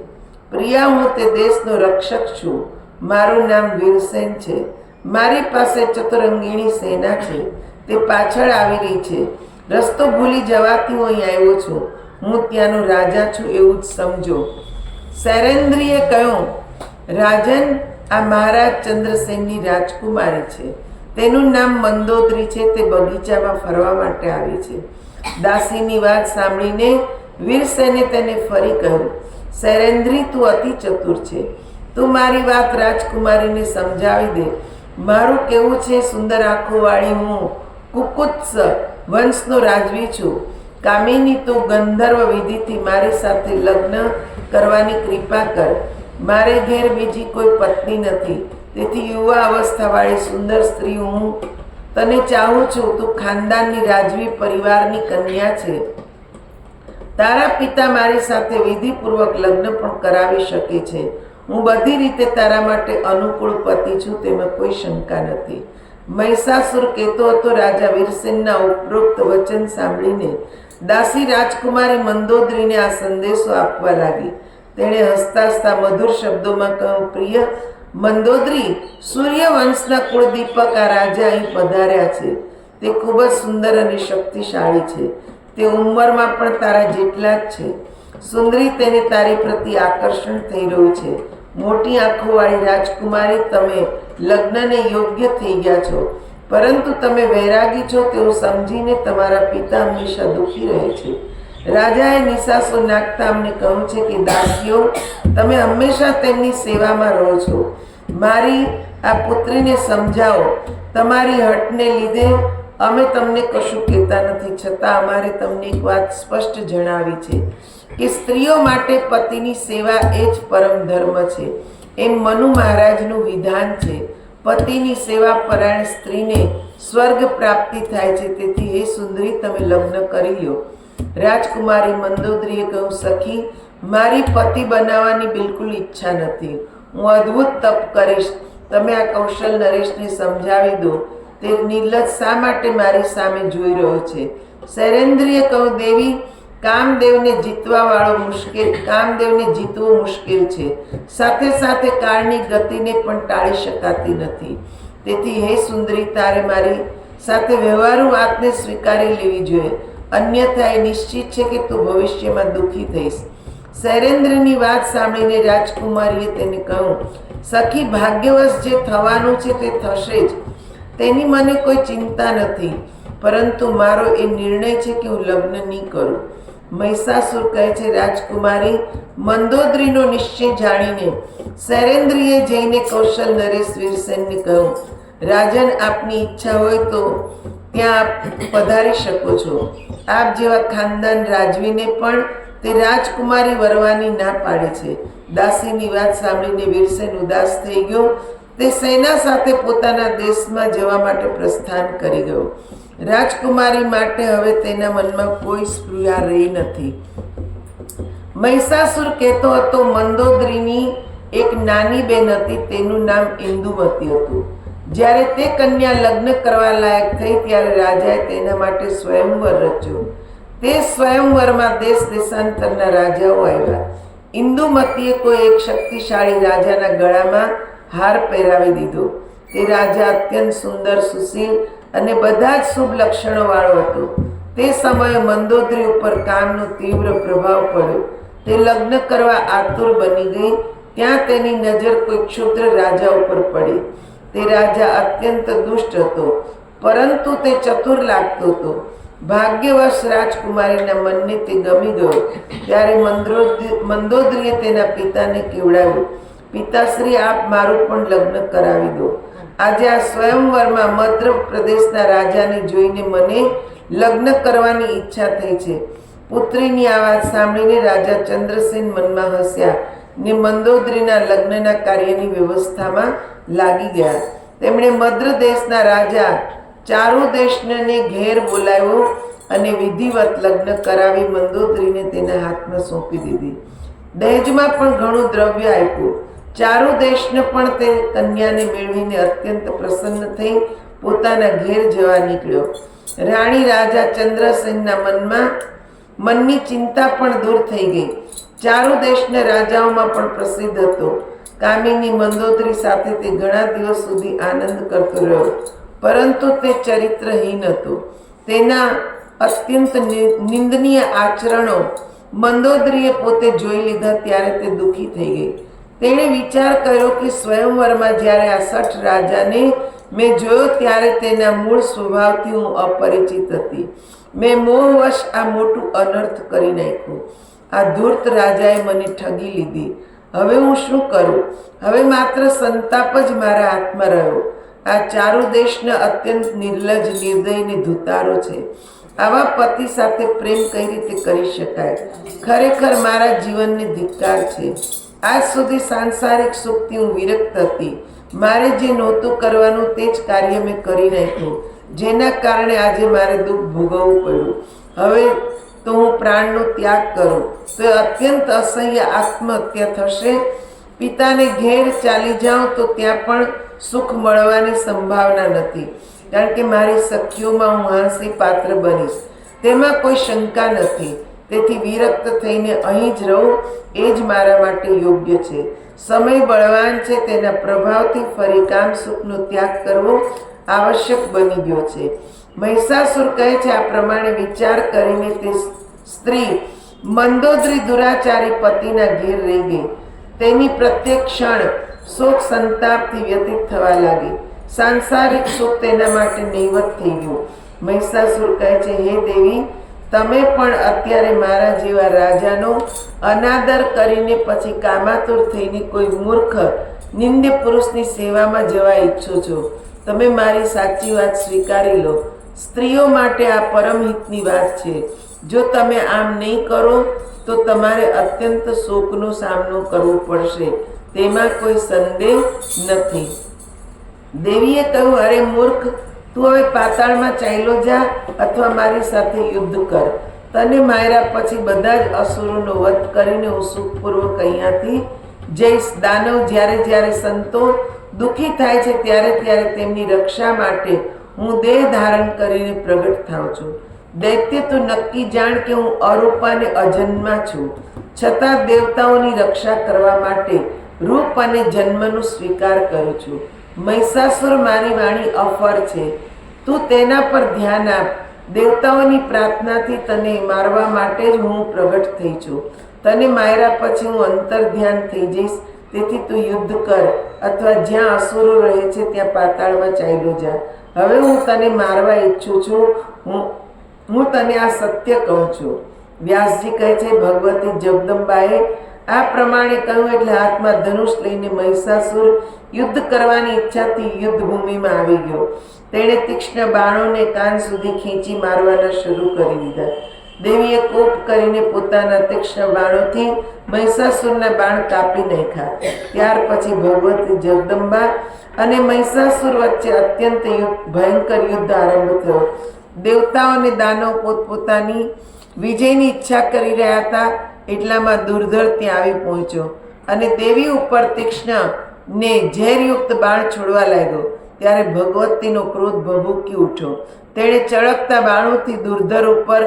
પ્રિયા, હું તે દેશનો રક્ષક છું. મારું નામ વીરસેન છે. મારી પાસે ચતુરંગીણી સેના છે. તે પાછળ આવી રહી છે. રસ્તો ભૂલી જવાથી હું અહીં આવ્યો છું. હું ત્યાંનો રાજા છું એવું જ સમજો. શૈરેન્દ્રીએ કહ્યું, રાજન, આ મહારાજ ચંદ્રસેનની રાજકુમારી છે. તેનું નામ મંદોદરી છે. તે બગીચામાં ફરવા માટે આવી છે. દાસીની વાત સાંભળીને વીરસેને તેને ફરી કહ્યું, શૈરેન્દ્રી, તું અતિ ચતુર છે. તું મારી વાત રાજકુમારીને સમજાવી દે. મારું કેવું છે, સુંદર આંખોવાળી હું કુકુત્સ વંશનો રાજવી છું. કામિની, તું ગંધર્વ વિધિથી મારી સાથે લગ્ન કરવાની કૃપા કર. મારે ઘેર બીજી કોઈ પત્ની નથી, તેથી યુવા અવસ્થાવાળી સુંદર સ્ત્રી હું તને ચાહું છું. તું ખાનદાનની રાજવી પરિવારની કન્યા છે. તારા પિતા મારી સાથે વિધિપૂર્વક લગ્ન પણ કરાવી શકે છે. હું બધી રીતે તારા માટે અનુકૂળ પતિ છું, તેમાં કોઈ શંકા નથી. મહિષાસુર કહેતો હતો. રાજા વીરસેનના ઉપરોક્ત વચન સાંભળીને દાસી રાજકુમારી મંદોદરીને આ સંદેશો આપવા લાગી. તેણે હસતા હસતા મધુર શબ્દોમાં કહ્યું, પ્રિય મંદોદરી, સૂર્યવંશના કુળદીપક આ રાજા અહીં પધાર્યા છે. તે ખૂબ જ સુંદર અને શક્તિશાળી છે. તે ઉંમરમાં પણ તારા જેટલા જ છે. સુંદરી, તેને તારી પ્રતિ આકર્ષણ થઈ રહ્યું છે. મોટી આંખોવાળી રાજકુમારી, તમે લગ્નને યોગ્ય થઈ ગયા છો, પરંતુ તમે વૈરાગી છો તેવું સમજીને તમારા પિતા હંમેશા દુઃખી રહે છે. રાજાએ નિશાસો નાખતા અમને કહ્યું છે કે દાસીઓ, તમે હંમેશા તેમની સેવામાં રહો છો. મારી આ પુત્રીને સમજાવો. તમારી હઠને લીધે અમે તમને કશું કહેતા નથી, છતાં અમારે તમને એક વાત સ્પષ્ટ જણાવી છે કે સ્ત્રીઓ માટે પતિની સેવા એ જ પરમ ધર્મ છે. એમ મનુ મહારાજનું વિધાન છે. પતિની સેવા પરાયણ સ્ત્રીને સ્વર્ગ પ્રાપ્તિ થાય છે. તેથી હે સુંદરી, તમે લગ્ન કરી લો. રાજકુમારી મંદોદરીએ કહ્યું, સખી, મારી પતિ બનાવવાની બિલકુલ ઈચ્છા નથી. હું અદ્ભુત તપ કરીશ. તમે આ કૌશલ નરેશને સમજાવી દો. તે નિર્લજ શા માટે મારી સામે જોઈ રહ્યો છે? શૈલેન્દ્રિએ કહ્યું, દેવી, કામદેવને જીતવું મુશ્કેલ છે. સાથે સાથે કાળની ગતિને પણ ટાળી શકાતી નથી. તેથી હે સુંદરી, તારે મારી સાથે વ્યવહારુ વાતને સ્વીકારી લેવી જોઈએ, અન્યથા એ નિશ્ચિત છે કે તું ભવિષ્યમાં દુઃખી થઈશ. શૈલેન્દ્રની વાત સાંભળીને રાજકુમારીએ તેને કહ્યું, સખી, ભાગ્યવશ જે થવાનું છે તે થશે જ. તેની મને કોઈ ચિંતા નથી, પરંતુ મારો એ નિર્ણય છે કે હું લગ્ન નહીં કરું. મહિષાસુર કહે છે, રાજકુમારી મંદોદરીનો નિશ્ચય જાણીને શૈલેન્દ્રીએ જઈને કૌશલ નરેશ વીરસેનને કહ્યું, રાજન, આપની ઈચ્છા હોય તો ત્યાં આપ પધારી શકો છો. આપ જેવા ખાનદાન રાજવીને પણ તે રાજકુમારી વરવાની ના પાડે છે. દાસીની વાત સાંભળીને વીરસેન ઉદાસ થઈ ગયો. તે સેના સાથે પોતાના દેશમાં જવા માટે પ્રસ્થાન કરી ગયો. રાજકુમારી માટે હવે તેના મનમાં કોઈ સ્પૃહા રહી નથી. મહિષાસુર કહેતો હતો, મંદોદરીની એક નાની બેન હતી, તેનું નામ ઇન્દુમતી હતું. જ્યારે તે કન્યા લગ્ન કરવા લાયક થઈ ત્યારે રાજાએ તેના માટે સ્વયંવર રચ્યો. તે સ્વયંવરમાં દેશ દેશાંતરના રાજાઓ આવ્યા. ઇન્દુમતીએ કોઈ એક શક્તિશાળી રાજાના ગળામાં હાર પહેરાવી દીધો. તે રાજા અત્યંત સુંદર, સુશીલ અને બધા જ શુભ લક્ષણો વાળો હતો. તે સમયે મંદોદરી ઉપર કામનો તીવ્ર પ્રભાવ પડ્યો. તે લગ્ન કરવા આતુર બની ગઈ. ત્યાં તેની નજર કોઈ ક્ષુદ્ર રાજા ઉપર પડી. તે રાજા અત્યંત દુષ્ટ હતો, પરંતુ તે ચતુર લાગતો હતો. ભાગ્યવશ રાજકુમારીના મનને તે ગમી ગયો. ત્યારે મંદોદરીએ તેના પિતાને કેવડાવ્યું, પિતાશ્રી, આપ મારું પણ લગ્ન કરાવી દો. આજે આ સ્વયંવરમાં મધ્ય પ્રદેશના રાજાને જોઈને મને લગ્ન કરવાની ઈચ્છા થઈ છે. પુત્રીની આ વાત સાંભળીને રાજા ચંદ્રસેન મનમાં હસ્યા ને મંદોદરીના લગ્નના કાર્યની વ્યવસ્થામાં લાગી ગયા. તેમણે મદ્ર દેશના રાજા ચારુદેશને ઘેર બોલાવ્યો અને વિધિવત લગ્ન કરાવી મંદોદરીને તેના હાથમાં સોંપી દીધી. દહેજમાં પણ ઘણું દ્રવ્ય આપ્યું. ચારુદેશને પણ તે કન્યાને મેળવીને અત્યંત પ્રસન્ન થઈ પોતાના ઘેર જવા નીકળ્યો. રાણી રાજા ચંદ્રસેનના મનની ચિંતા પણ દૂર થઈ ગઈ. ચારુદેશના રાજાઓમાં પણ પ્રસિદ્ધ હતો. કામિની મંદોદરી સાથે તે ઘણા દિવસ સુધી આનંદ કરતો રહ્યો, પરંતુ તે ચરિત્રહીન હતો. તેના અત્યંત નિંદનીય આચરણો મંદોદરીએ પોતે જોઈ લીધા ત્યારે તે દુઃખી થઈ ગઈ. તેણે વિચાર કર્યો કે સ્વયંવરમાં જ્યારે આ 60 રાજાને મેં જોયો ત્યારે તેના મૂળ સ્વભાવથી હું અપરિચિત હતી. મેં મોહવશ આ મોટું અનર્થ કરી નાખ્યું. આ ધૂર્ત રાજાએ મને ઠગી લીધી. હવે હું શું કરું? હવે માત્ર સંતાપ જ મારા હાથમાં રહ્યો. આ ચારુ દેશના અત્યંત નિર્લજ નિર્દયને ધુતારો છે. આવા પતિ સાથે પ્રેમ કઈ રીતે કરી શકાય? ખરેખર મારા જીવનને ધિક્કાર છે. આજ સુધી સાંસારિક સુખથી હું વિરક્ત હતી. મારે જે નહોતું કરવાનું તે જ કાર્ય મેં કરી નાખ્યું, જેના કારણે આજે મારે દુઃખ ભોગવવું પડ્યું. હવે તો હું પ્રાણનો ત્યાગ કરું તો એ અત્યંત અસહ્ય આત્મહત્યા થશે. પિતાને ઘેર ચાલી જાઉં તો ત્યાં પણ સુખ મળવાની સંભાવના નથી, કારણ કે મારી સખીઓમાં હું હાંસી પાત્ર બનીશ, તેમાં કોઈ શંકા નથી. તેથી વિરક્ત થઈને અહીં જ રહું એ જ મારા માટે યોગ્ય છે. સમય બળવાન છે, તેના પ્રભાવથી ફરી કામ સુખનો ત્યાગ કરવો આવશ્યક બની ગયો છે. મહિષાસુર કહે છે, આ પ્રમાણે વિચાર કરીને તે સ્ત્રી મંદોદરી દુરાચારી પતિના ઘેર રહી ગઈ. તેની પ્રત્યેક ક્ષણ શોક સંતાપથી વ્યતીત થવા લાગી. સાંસારિક સુખ તેના માટે નહીવત થઈ ગયું. મહિષાસુર કહે છે, હે દેવી, તમે પણ અત્યારે મારા જેવા રાજાનો અનાદર કરીને પછી કામાતુર થઈને કોઈ મૂર્ખ નિંદ્ય પુરુષની સેવામાં જવા ઈચ્છો છો. તમે મારી સાચી વાત સ્વીકારી લો. સ્ત્રીઓ માટે આ પરમહિતની વાત છે. જો તમે આમ નહીં કરો તો તમારે અત્યંત શોકનો સામનો કરવો પડશે, તેમાં કોઈ સંદેહ નથી. દેવીએ કહ્યું, અરે મૂર્ખ, તું હવે પાતાળમાં ચાલ્યો જા અથવા મારી સાથે યુદ્ધ કર. તને માર્યા પછી બધા જ અસુરોનો વધ કરીને હું સુખપૂર્વક અહીંયાથી જઈશ. દાનવ જ્યારે જ્યારે સંતો દુઃખી થાય છે ત્યારે ત્યારે તેમની રક્ષા માટે હું દેહ ધારણ કરીને પ્રગટ થાઉં છું. દૈત્ય, તું નક્કી જાણ કે હું અરૂપા અને અજન્મા છું, છતાં દેવતાઓની રક્ષા કરવા માટે રૂપ અને જન્મનો સ્વીકાર કરું છું. મહિષાસુર, મારી વાણી અફર છે, તું તેના પર ધ્યાન આપ. દેવતાઓની પ્રાર્થનાથી તને મારવા માટે જ હું પ્રગટ થઈ છું. તને માર્યા પછી હું અંતર ધ્યાન થઈ જઈશ. તેથી તું યુદ્ધ કર અથવા જ્યાં અસુરો રહે છે ત્યાં પાતાળમાં ચાલ્યો જા. હવે હું તને મારવા ઈચ્છું છું. હું તને આ સત્ય કહું છું. વ્યાસજી કહે છે, ભગવતી જગદંબાએ આ પ્રમાણે કહ્યું એટલે હાથમાં ધનુષ લઈને મહિષાસુર યુદ્ધ કરવાની ઈચ્છાથી યુદ્ધ ભૂમિમાં આવી ગયો. તેણે તીક્ષ્ણ બાણોને કાન સુધી ખેંચી મારવાના શરૂ કરી દીધા. દેવીએ કોપ કરીને પોતાના તીક્ષ્ણ બાણોથી મહિષાસુરના બાણ કાપી નાખ્યા. ત્યાર પછી ભગવતી જગદંબા અને મહિષાસુર વચ્ચે અત્યંત ભયંકર યુદ્ધ આરંભ થયો. દેવતાઓ અને દાનવ પોતપોતાની વિજયની ઈચ્છા કરી રહ્યા હતા. એટલામાં દુર્ધર ત્યાં આવી પહોંચ્યો અને દેવી ઉપર તીક્ષ્ણ ને ઝેરયુક્ત બાણ છોડવા લાગ્યો. ત્યારે ભગવતીનો ક્રોધ ભભૂકી ઉઠ્યો. તેણે ચળકતા બાણોથી દુર્ધર ઉપર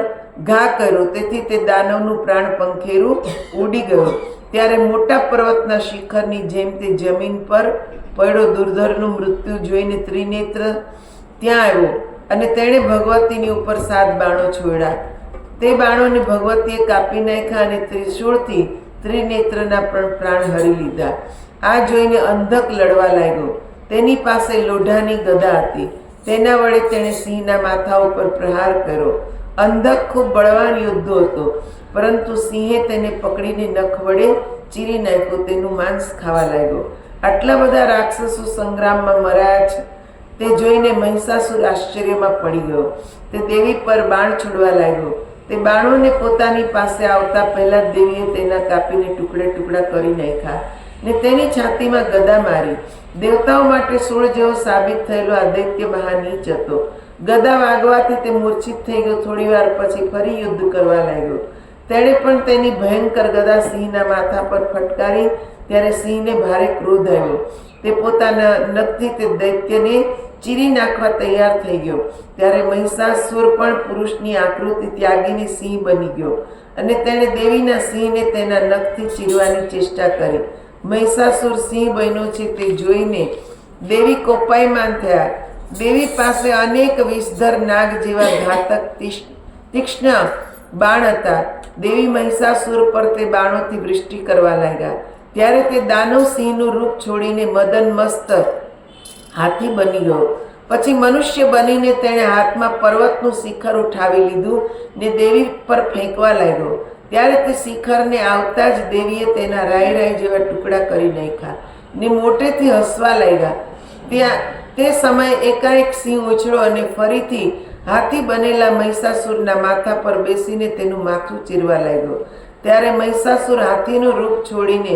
ઘા કર્યો. તેથી તે દાનવનું પ્રાણ પંખેરું ઉડી ગયું. ત્યારે મોટા પર્વતના શિખરની જેમ તે જમીન પર પડ્યો. દુર્ધરનું મૃત્યુ જોઈને ત્રિનેત્ર ત્યાં આવ્યો અને તેણે ભગવતીની ઉપર 7 બાણો છોડ્યા. તે બાણોને ભગવતીએ કાપી નાખ્યા અને ત્રિશૂળથી ત્રિનેત્રના પણ પ્રાણ હરી લીધા. આ જોઈને અંધક લડવા લાગ્યો. તેની પાસે લોઢાની ગદા હતી. તેના વડે તેણે સિંહના માથા ઉપર પ્રહાર કર્યો. અંધક ખૂબ બળવાન યોદ્ધો હતો, પરંતુ સિંહે તેને પકડીને નખ વડે ચીરી નાખ્યો. તેનું માંસ ખાવા લાગ્યો. આટલા બધા રાક્ષસો સંગ્રામમાં મરાયા છે તે જોઈને મહિષાસુર આશ્ચર્યમાં પડી ગયો. તે દેવી પર બાણ છોડવા લાગ્યો. તે બાણોને પોતાની પાસે આવતા પહેલા દેવીએ તેના કાપીને ટુકડે ટુકડા કરી નાખ્યા ને તેની છાતીમાં ગદા મારી. દેવતાઓ માટે સૂળ જેવો સાબિત થયેલો આ દૈત્ય મહાનીચ હતો. ગદા વાગવાથી તે મૂર્છિત થઈ ગયો. થોડી વાર પછી ફરી યુદ્ધ કરવા લાગ્યો. તેણે પણ તેની ભયંકર ગદા સિંહના માથા પર ફટકારી. ત્યારે સિંહને ભારે ક્રોધ આવ્યો. તે પોતાના નખથી તે દૈત્યને ચીરી નાખવા તૈયાર થઈ ગયો. ત્યારે મહિષાસુર પણ પુરુષની આકૃતિ ત્યાગીને સિંહ બની ગયો અને તેણે દેવીના સિંહને તેના નખથી ચીરવાની ચેષ્ટા કરી. મહિષાસુર સિંહ બન્યો છે તે જોઈને દેવી કોપાયમાન થયા. દેવી પાસે અનેક વિષધર નાગ જેવા ઘાતક તીક્ષ્ણ બાણ હતા. દેવી મહિષાસુર પર તે બાણોથી વૃષ્ટિ કરવા લાગ્યા. ત્યારે તે દાનવ સિંહનું રૂપ છોડીને મદન મસ્ત હાથી બની ગયો. પછી મનુષ્ય બનીને તેણે હાથમાં પર્વતનું શિખર ઉઠાવી લીધું ને દેવી પર ફેંકવા લાગ્યો. ત્યારે તે શિખરને આવતા જ દેવીએ તેના રાઈ રાઈ જેવા ટુકડા કરી નાખ્યા ને મોટેથી હસવા લાગ્યા. તે સમયે એકાએક સિંહ ઉછળ્યો અને ફરીથી હાથી બનેલા મહિષાસુરના માથા પર બેસીને તેનું માથું ચીરવા લાગ્યો. ત્યારે મહિષાસુર હાથીનું રૂપ છોડીને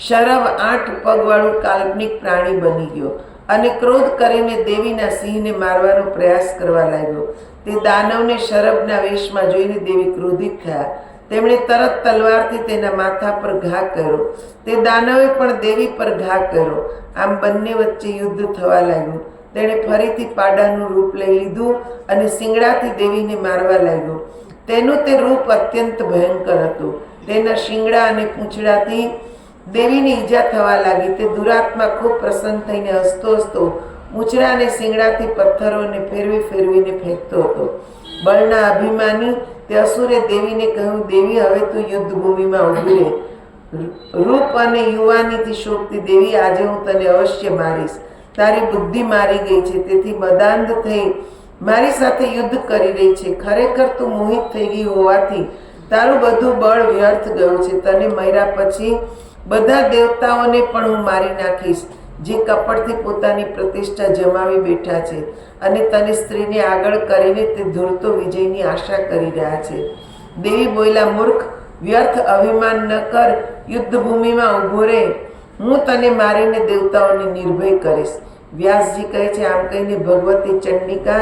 શરભ 8 પગવાળું કાલ્પનિક પ્રાણી બની ગયો અને ક્રોધ કરીને દેવીના સિંહને મારવાનો પ્રયાસ કરવા લાગ્યો. તે દાનવને શરભના વેશમાં જોઈને દેવી ક્રોધિત થયા. તેમણે તરત તલવારથી તેના માથા પર ઘા કર્યો. તે દાનવે પણ દેવી પર ઘા કર્યો. આમ બંને વચ્ચે યુદ્ધ થવા લાગ્યું. તેણે ફરીથી પાડાનું રૂપ લઈ લીધું અને શિંગડાથી દેવીને મારવા લાગ્યો. તેનું તે રૂપ અત્યંત ભયંકર હતું. તેના શિંગડા અને પૂંછડાથી દેવીને ઈજા થવા લાગી. તે દુરાત્મા ખૂબ પ્રસન્ન થઈને હસતો હસતો પૂંછડા અને શિંગડાથી પથ્થરોને ફેરવી ફેરવીને ફેંકતો હતો. બળના અભિમાની તે અસુરે દેવીને કહ્યું, દેવી, હવે તું યુદ્ધ ભૂમિમાં ઊભી રહે. રૂપ અને યુવાનીથી શોભતી દેવી, આજે હું તને અવશ્ય મારીશ. તારી બુદ્ધિ મારી ગઈ છે, તેથી મદાંધ થઈ મારી સાથે યુદ્ધ કરી રહી છે. ખરેખર તું મોહિત થઈ ગઈ હોવાથી તારું બધું બળ વ્યર્થ ગયું છે. તને મર્યા પછી બધા દેવતાઓને પણ હું મારી નાખીશ, જે કપટથી પોતાની પ્રતિષ્ઠા જમાવી બેઠા છે અને તને સ્ત્રીને આગળ કરીને તે ધૂળતો વિજયની આશા કરી રહ્યા છે. દેવી બોલ્યા, મૂર્ખ, વ્યર્થ અભિમાન ન કર. યુદ્ધ ભૂમિમાં ઊભો રહે. હું તને મારીને દેવતાઓને નિર્ભય કરીશ. વ્યાસજી કહે છે, આમ કહીને ભગવતી ચંડિકા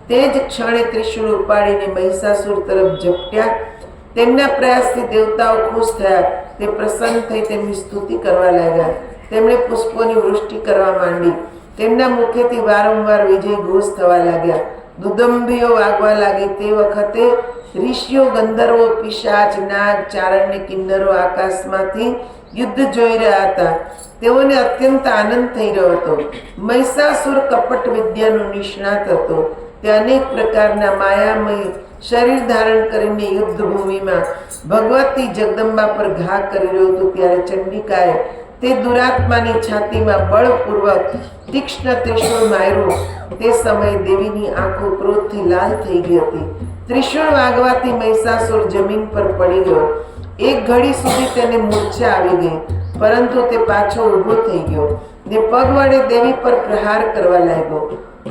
તે જ ક્ષણે ત્રિશૂળ ઉપાડીને મહિષાસુર તરફ ઝપટ્યા. તેમના પ્રયાસથી દેવતાઓ ખુશ થયા. તે પ્રસન્ન થઈ તેમની સ્તુતિ કરવા લાગ્યા. તેમણે પુષ્પોની વૃષ્ટિ કરવા માંડી. તેમના મુખેથી વારંવાર વિજય ઘોષ થવા લાગ્યા. દુદંભીઓ વાગવા લાગી. તે વખતે ઋષિઓ, ગંધર્વો, પિશાચ, નાગ, ચારણ ને કિન્નરો આકાશમાંથી યુદ્ધ જોઈ રહ્યા હતા. તેઓને અત્યંત આનંદ થઈ રહ્યો હતો. મહિષાસુર કપટ વિદ્યાનો નિષ્ણાત હતો. તે અનેક પ્રકારના માયામય શરીર ધારણ કરીને યુદ્ધ ભૂમિમાં ભગવતી જગદંબા પર ઘા કરી રહ્યો હતો. ત્યારે ચંડિકાએ તે દુરાત્માની છાતીમાં બળપૂર્વક તીક્ષ્ણ ત્રિશૂળ માર્યું. તે સમયે દેવીની આંખો ક્રોધથી લાલ થઈ ગઈ હતી. ત્રિશૂળ વાગવાથી મહિષાસુર જમીન પર પડી ગયો. એક ઘડી સુધી તેને મૂર્છા આવી ગઈ, પરંતુ તે પાછો ઊભો થઈ ગયો. તે પગ વડે દેવી પર પ્રહાર કરવા લાગ્યો.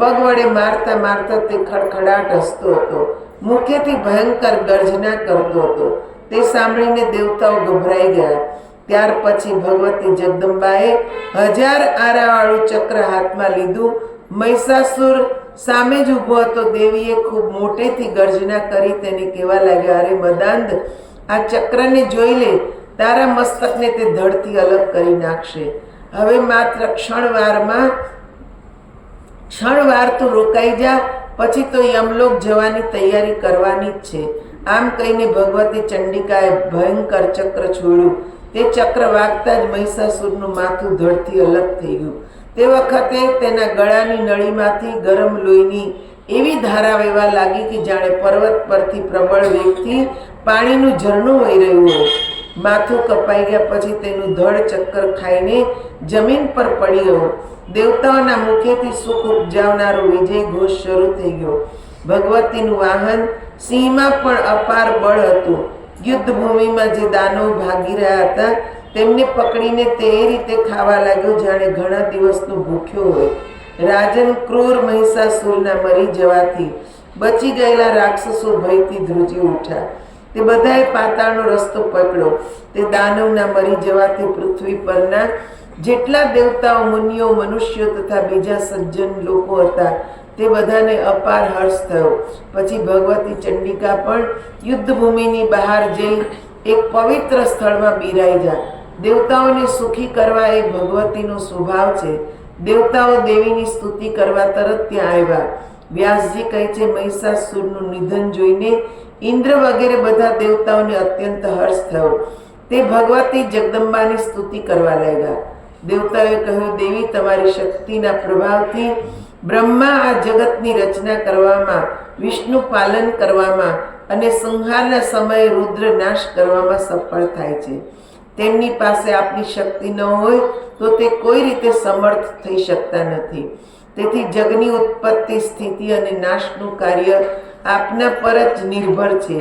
પગ વડે મારતા મારતા તે ખડખડાટ હસતો હતો. મુખેથી ભયંકર ગર્જના કરતો હતો. તે સાંભળીને દેવતાઓ ગભરાઈ ગયા. ત્યાર પછી ભગવતી જગદંબાએ 1000 આરાવાળું ચક્ર હાથમાં લીધું. મહિષાસુર સામે જ ઊભો હતો. દેવીએ ખૂબ મોટેથી ગર્જના કરી તેને કહેવા લાગ્યા, અરે મદાંધ, આ ચક્રને જોઈ લે. તારા મસ્તકને તે ધડથી અલગ કરી નાખશે. હવે માત્ર ક્ષણવાર તું રોકાઈ જા, પછી તો યમલોક જવાની તૈયારી કરવાની જ છે. આમ કહીને ભગવતી ચંડિકાએ ભયંકર ચક્ર છોડ્યું. તે ચક્ર વાગતા જ મહિષાસુરનું માથું ધડથી અલગ થઈ ગયું. તે વખતે તેના ગળાની નળીમાંથી ગરમ લોહીની એવી ધારા વહેવા લાગી કે જાણે પર્વત પરથી પ્રબળ વેગથી પાણીનું ઝરણું વહી રહ્યું હોય. માથું કપાઈ ગયા પછી તેનું ધડ ચક્કર ખાઈને જમીન પર પડી ગયું. દેવતાઓના મુખેથી સુખ ઉપજાવનારો વિજય ઘોષ શરૂ થઈ ગયો. ભગવતીનું વાહન સિંહમાં પણ અપાર બળ હતું. યુદ્ધ ભૂમિમાં જે દાનવ ભાગી રહ્યા હતા તેમને પકડીને તે એ રીતે ખાવા લાગ્યો જાણે ઘણા દિવસનો ભૂખ્યો હોય. રાજન ક્રૂર મહિષાસુરના મરી જવાથી બચી ગયેલા રાક્ષસો ભયથી ધ્રુજી ઉઠ્યા. તે બધાએ પાતાળનો રસ્તો પકડ્યો. તે દાનવના મરી જવાથી પૃથ્વી પરના જેટલા દેવતાઓ, મુનિઓ, મનુષ્યો તથા બીજા સજ્જન લોકો હતા તે બધાને અપાર હર્ષ થયો. પછી ભગવતી ચંડિકા પણ યુદ્ધ ભૂમિની બહાર જઈ એક પવિત્ર સ્થળમાં બિરાઈ જા. દેવતાઓને સુખી કરવા એ ભગવતીનો સ્વભાવ છે. દેવતાઓ દેવીની સ્તુતિ કરવા તરત ત્યાં આવ્યા. વ્યાસજી કહે છે, મહિષાસુરનું નિધન જોઈને ઇન્દ્ર વગેરે બધા દેવતાઓને અત્યંત હર્ષ થયો. તે ભગવતી જગદંબાની સ્તુતિ કરવા લાગ્યા. દેવતાઓએ કહ્યું, દેવી, તમારી શક્તિના પ્રભાવથી બ્રહ્મા આ જગતની રચના કરવામાં, વિષ્ણુ પાલન કરવામાં અને સંહારના સમયે રુદ્ર નાશ કરવામાં સફળ થાય છે. તેમની પાસે આપની શક્તિ ન હોય તો તે કોઈ રીતે સમર્થ થઈ શકતા નથી. તેથી જગની ઉત્પત્તિ, સ્થિતિ અને નાશનું કાર્ય આપના પર જ નિર્ભર છે.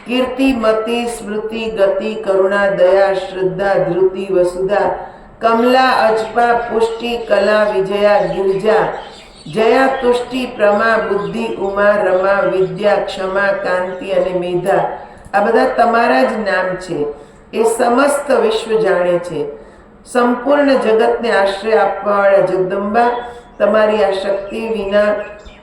કીર્તિ, મતિ, સ્મૃતિ, ગતિ, કરુણા, દયા, શ્રદ્ધા, ધૃતિ, વસુધા, કમલા, અજપા, પુષ્ટિ, કલા, વિજયા, ગિરિજા, જયા, તુષ્ટિ, પ્રમા, બુદ્ધિ, ઉમા, રમા, વિદ્યા, ક્ષમા, કાંતિ અને મેધા આ બધા તમારા જ નામ છે. એ સમસ્ત વિશ્વ જાણે છે. સંપૂર્ણ જગતને આશ્રય આપવાવાળા જગદંબા, તમારી આ શક્તિ વિના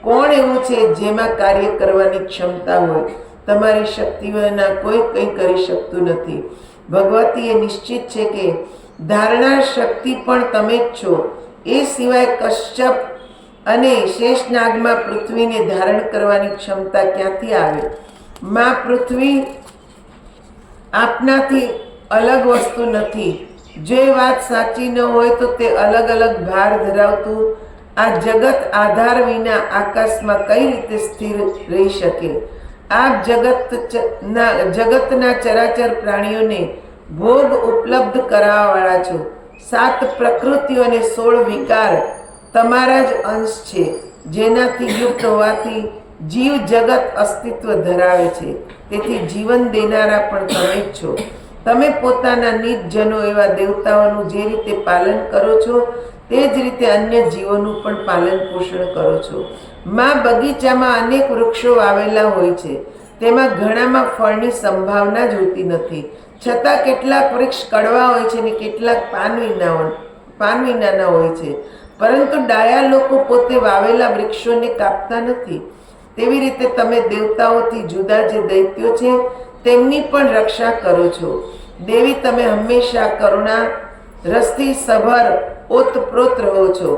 કોણ એવું છે જેમાં કાર્ય કરવાની ક્ષમતા હોય? તમારી શક્તિ વિના કોઈ કંઈ કરી શકતું નથી. ભગવતી, એ નિશ્ચિત છે કે ધારણા શક્તિ પણ તમે જ છો. એ સિવાય કશ્યપ અને શેષનાગમાં પૃથ્વીને ધારણ કરવાની ક્ષમતા ક્યાંથી આવે? માં પૃથ્વી આપનાથી અલગ વસ્તુ નથી. જો એ વાત સાચી ન હોય તો તે અલગ અલગ ભાર ધરાવતું આ જગત આધાર વિના આકાશમાં કઈ રીતે સ્થિર રહી શકે? આપ જગતના ચરાચર પ્રાણીઓને ભોગ ઉપલબ્ધ કરાવવાવાળા છો. 7 પ્રકૃતિઓ અને 16 વિકાર તમારા જ અંશ છે, જેનાથી યુક્ત હોવાથી જીવ જગત અસ્તિત્વ ધરાવે છે. તેથી જીવન દેનારા પણ તમે જ છો. તમે પોતાના નિજજનો એવા દેવતાઓનું જે રીતે પાલન કરો છો તે જ રીતે અન્ય જીવોનું પણ પાલન પોષણ કરો છો. માં બગીચામાં અનેક વૃક્ષો વાવેલા હોય છે. તેમાં ઘણામાં ફળની સંભાવના જ હોતી નથી. છતાં કેટલાક વૃક્ષ કડવા હોય છે અને કેટલાક પાન વિનાના હોય છે. પરંતુ ડાયા લોકો પોતે વાવેલા વૃક્ષોને કાપતા નથી. તેવી રીતે તમે દેવતાઓથી જુદા જે દૈત્યો છે તેમની પણ રક્ષા કરો છો. દેવી, તમે હંમેશા કરુણા રસથી સભર ઓતપ્રોત રહો છો.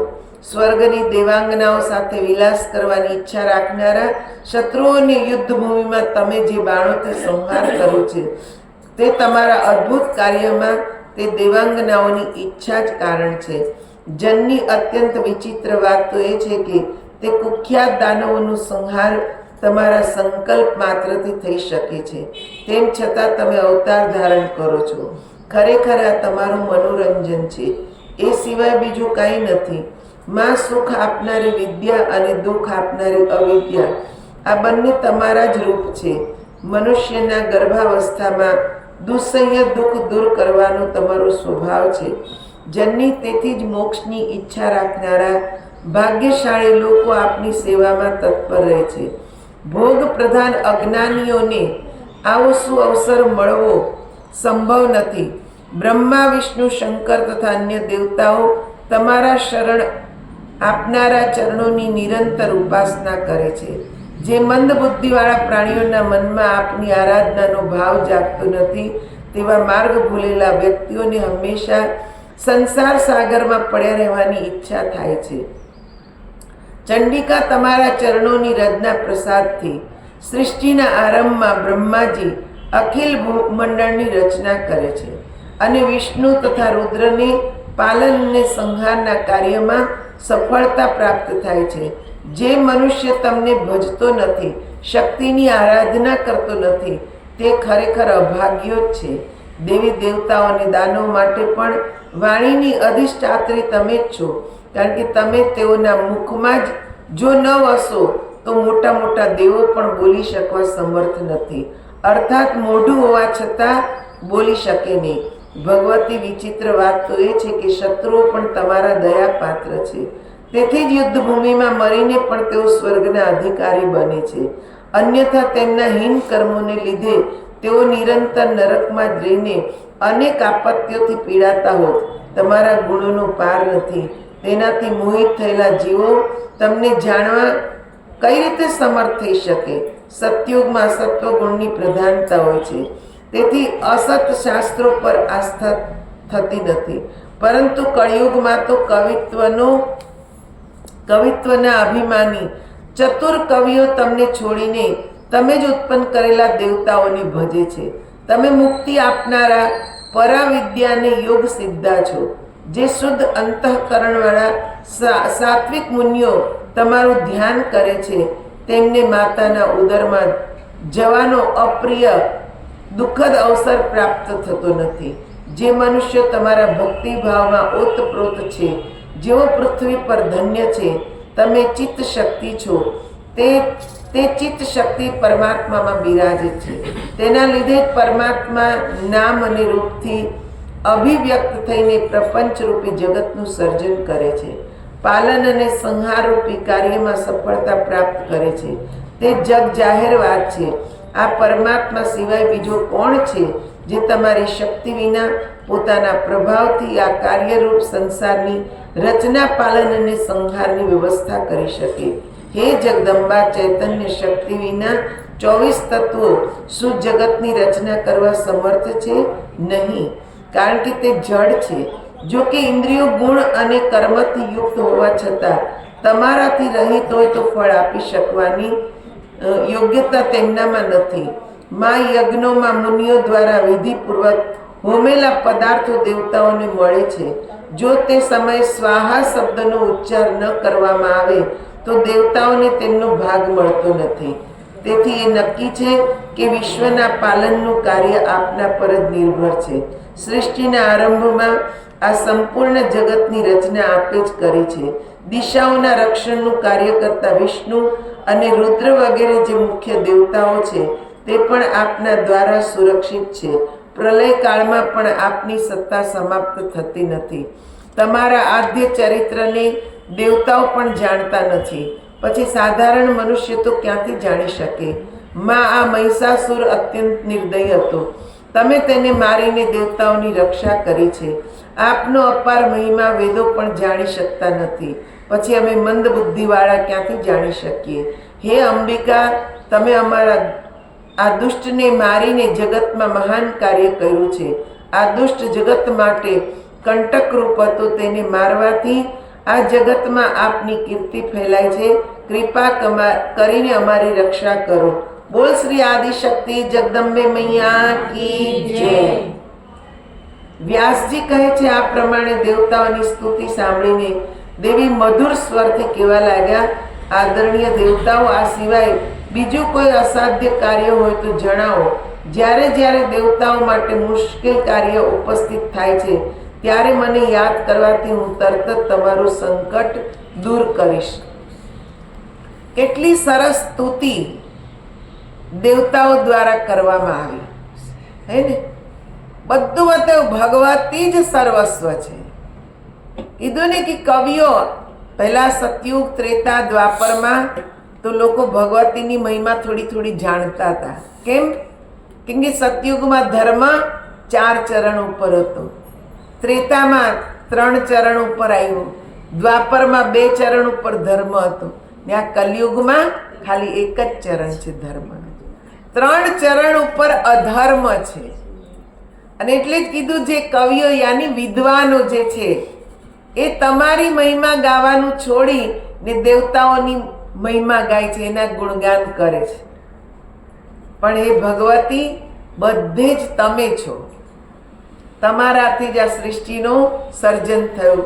સ્વર્ગની દેવાંગનાઓ સાથે વિલાસ કરવાની ઈચ્છા રાખનારા શત્રુઓની યુદ્ધભૂમિમાં તમે જે બાણોથી સંહાર કરો છે તે તમારા અદ્ભુત કાર્યમાં તે દેવાંગનાઓની ઈચ્છા જ કારણ છે. જનની અત્યંત વિચિત્ર વાત તો એ છે કે તે કુખ્યાત દાનવોનું સંહાર તમારા સંકલ્પ માત્રથી થઈ શકે છે. તેમ છતાં તમે અવતાર ધારણ કરો છો. ખરેખર આ તમારું મનોરંજન છે, એ સિવાય બીજું કાંઈ નથી. માં સુખ આપનારી વિદ્યા અને દુઃખ આપનારી અવિદ્યા આ બંને તમારા જ રૂપ છે. મનુષ્યના ગર્ભાવસ્થામાં દુઃસહ્ય દુઃખ દૂર કરવાનો તમારો સ્વભાવ છે. જનની, તેથી જ મોક્ષની ઈચ્છા રાખનારા ભાગ્યશાળી લોકો આપની સેવામાં તત્પર રહે છે. ભોગ પ્રધાન અજ્ઞાનીઓને આવો શું અવસર મળવો સંભવ નથી. બ્રહ્મા, વિષ્ણુ, શંકર તથા અન્ય દેવતાઓ તમારા શરણ આપનારા ચરણોની નિરંતર ઉપાસના કરે છે. જે મંદ બુદ્ધિવાળા પ્રાણીઓના મનમાં આપની આરાધનાનો ભાવ જાગતો નથી તેવા માર્ગ ભૂલેલા વ્યક્તિઓને હંમેશા સંસાર સાગરમાં પડ્યા રહેવાની ઈચ્છા થાય છે. ચંડિકા, તમારા ચરણોની રજના પ્રસાદથી સૃષ્ટિના આરંભમાં બ્રહ્માજી અખિલ ભૂમંડળની રચના કરે છે અને વિષ્ણુ તથા રુદ્રને પાલન અને સંહારના કાર્યમાં સફળતા પ્રાપ્ત થાય છે. જે મનુષ્ય તમને ભજતો નથી, શક્તિની આરાધના કરતો નથી, તે ખરેખર અભાગ્યો જ છે. દેવી દેવતાઓ અને દાનવો માટે પણ વાણીની અધિષ્ઠાત્રી તમે જ છો, કારણ કે તમે તેઓના મુખમાં જ જો ન વસો તો મોટા મોટા દેવો પણ બોલી શકવા સમર્થ નથી, અર્થાત મોઢું હોવા છતાં બોલી શકે નહીં. ભગવતી, વિચિત્ર વાત તો એ છે કે શત્રુઓ પણ તમારા દયા પાત્ર છે. તેથી જ યુદ્ધભૂમિમાં મરીને પણ તેઓ સ્વર્ગના અધિકારી બને છે. અન્યથા તેમના હીન કર્મોને લીધે તેઓ નિરંતર નરકમાં જ રહીને અનેક આપત્તિઓથી પીડાતા હોત. તમારા ગુણોનો પાર નથી. તેનાથી મોહિત થયેલા જીવો તમને જાણવા કઈ રીતે સમર્થ થઈ શકે? સતયુગમાં સત્વગુણની પ્રધાનતા હોય છે, તેથી અસત શાસ્ત્રો પર આસ્થા થતી નથી. પરંતુ કળિયુગમાં તો કવિત્વના અભિમાની ચતુર કવિઓ તમને છોડીને તમે જ ઉત્પન્ન કરેલા દેવતાઓને ભજે છે. તમે મુક્તિ આપનારા પરાવિદ્યાને યોગ સિદ્ધા છો. જે શુદ્ધ અંતઃકરણવાળા સાત્વિક મુનિઓ તમારું ધ્યાન કરે છે તેમને માતાના ઉદરમાં જવાનો અપ્રિય દુઃખદ અવસર પ્રાપ્ત થતો નથી. જે મનુષ્ય તમારા ભક્તિભાવમાં ઓતપ્રોત છે, જેઓ પૃથ્વી પર ધન્ય છે, તમે ચિત્ત શક્તિ છો, તે ચિત્ત શક્તિ પરમાત્મામાં બિરાજે છે. તેના લીધે જ પરમાત્મા નામ અને રૂપથી અભિવ્યક્ત થઈને પ્રપંચરૂપી જગતનું સર્જન કરે છે. પાલન અને સંહારરૂપી કાર્યમાં સફળતા પ્રાપ્ત કરે છે. તે જગ જાહેર વાત છે. આ પરમાત્મા સિવાય બીજો કોણ છે જે તમારી શક્તિ વિના પોતાના પ્રભાવથી આ કાર્યરૂપ સંસારની રચના, પાલન અને સંહારની વ્યવસ્થા કરી શકે? હે જગદંબા, ચૈતન્ય શક્તિ વિના 24 તત્વો શું જગતની રચના કરવા સમર્થ છે? નહીં, કારણ કે તે જડ છે. જો કે ઇન્દ્રિયો, ગુણ અને કર્મથી યુક્ત હોવા છતાં તમારાથી રહિત હોય તો ફળ આપી શકવાની યોગ્યતા તેમનામાં નથી. મા યજ્ઞોમાં મુનિઓ દ્વારા વિધિપૂર્વક હોમેલા પદાર્થો દેવતાઓને મળે છે. જો તે સમયે સ્વાહા શબ્દનો ઉચ્ચાર ન કરવામાં આવે તો દેવતાઓને તેમનો ભાગ મળતો નથી. તેથી એ નક્કી છે કે વિશ્વના પાલનનું કાર્ય આપના પર જ નિર્ભર છે. સૃષ્ટિના આરંભમાં આ સંપૂર્ણ જગતની રચના આપે જ કરી છે. દિશાઓના રક્ષણનું કાર્ય કરતા વિષ્ણુ અને રુદ્ર વગેરે જે મુખ્ય દેવતાઓ છે તે પણ આપના દ્વારા સુરક્ષિત છે. પ્રલય કાળમાં પણ આપની સત્તા સમાપ્ત થતી નથી. તમારા આદ્ય ચરિત્રને દેવતાઓ પણ જાણતા નથી, પછી સાધારણ મનુષ્ય તો ક્યાંથી જાણી શકે? આ મહિષાસુર અત્યંત નિર્દય હતો. તમે તેને મારીને દેવતાઓની રક્ષા કરી છે. આપનો અપાર મહિમા વેદો પણ જાણી શકતા નથી, પછી અમે મંદ બુદ્ધિવાળા ક્યાંથી જાણી શકીએ? હે અંબિકા, તમે અમારા આ દુષ્ટને મારીને જગતમાં મહાન કાર્ય કર્યું છે. આ દુષ્ટ જગત માટે કંટકરૂપ હતો. તેને મારવાથી આ જગતમાં આપની કીર્તિ ફેલાય છે. કૃપા કરીને અમારી રક્ષા કરો. બોલ શ્રી આદિશક્તિ જગદંબે મૈયા કી જય. વ્યાસજી કહે છે, આ પ્રમાણે દેવતાઓની સ્તુતિ સાંભળીને દેવી મધુર સ્વરથી કહેવા લાગ્યા, આદરણીય દેવતાઓ, આ સિવાય બીજું કોઈ અસાધ્ય કાર્ય હોય તો જણાવો. જ્યારે જ્યારે દેવતાઓ માટે મુશ્કેલ કાર્ય ઉપસ્થિત થાય છે ત્યારે મને યાદ કરવાથી હું તરત જ તમારું સંકટ દૂર કરીશ. કેટલી સરસ સ્તુતિ દેવતાઓ દ્વારા કરવામાં આવી, હે ને? બધું ભગવતી જ સર્વસ્વ છે. કીધું ને કે કવિઓ પહેલા સતયુગ, ત્રેતા, દ્વાપરમાં તો લોકો ભગવતીની મહિમા થોડી થોડી જાણતા હતા. કેમ? કેમ કે સતયુગમાં ધર્મ 4 ચરણ ઉપર હતો, ત્રેતામાં 3 ચરણ ઉપર આવ્યું, દ્વાપરમાં 2 ચરણ ઉપર ધર્મ હતો, ને આ કલયુગમાં ખાલી 1 જ ચરણ છે ધર્મ. 3 ચરણ ઉપર અધર્મ છે. અને એટલે જ કીધું, જે કવિઓ યાની વિદ્વાનો જે છે એ તમારી મહિમા ગાવાનું છોડી ને દેવતાઓની મહિમા ગાય છે, એના ગુણગાન કરે છે. પણ હે ભગવતી, બધે જ તમે છો. તમારાથી જ આ સૃષ્ટિનું સર્જન થયું.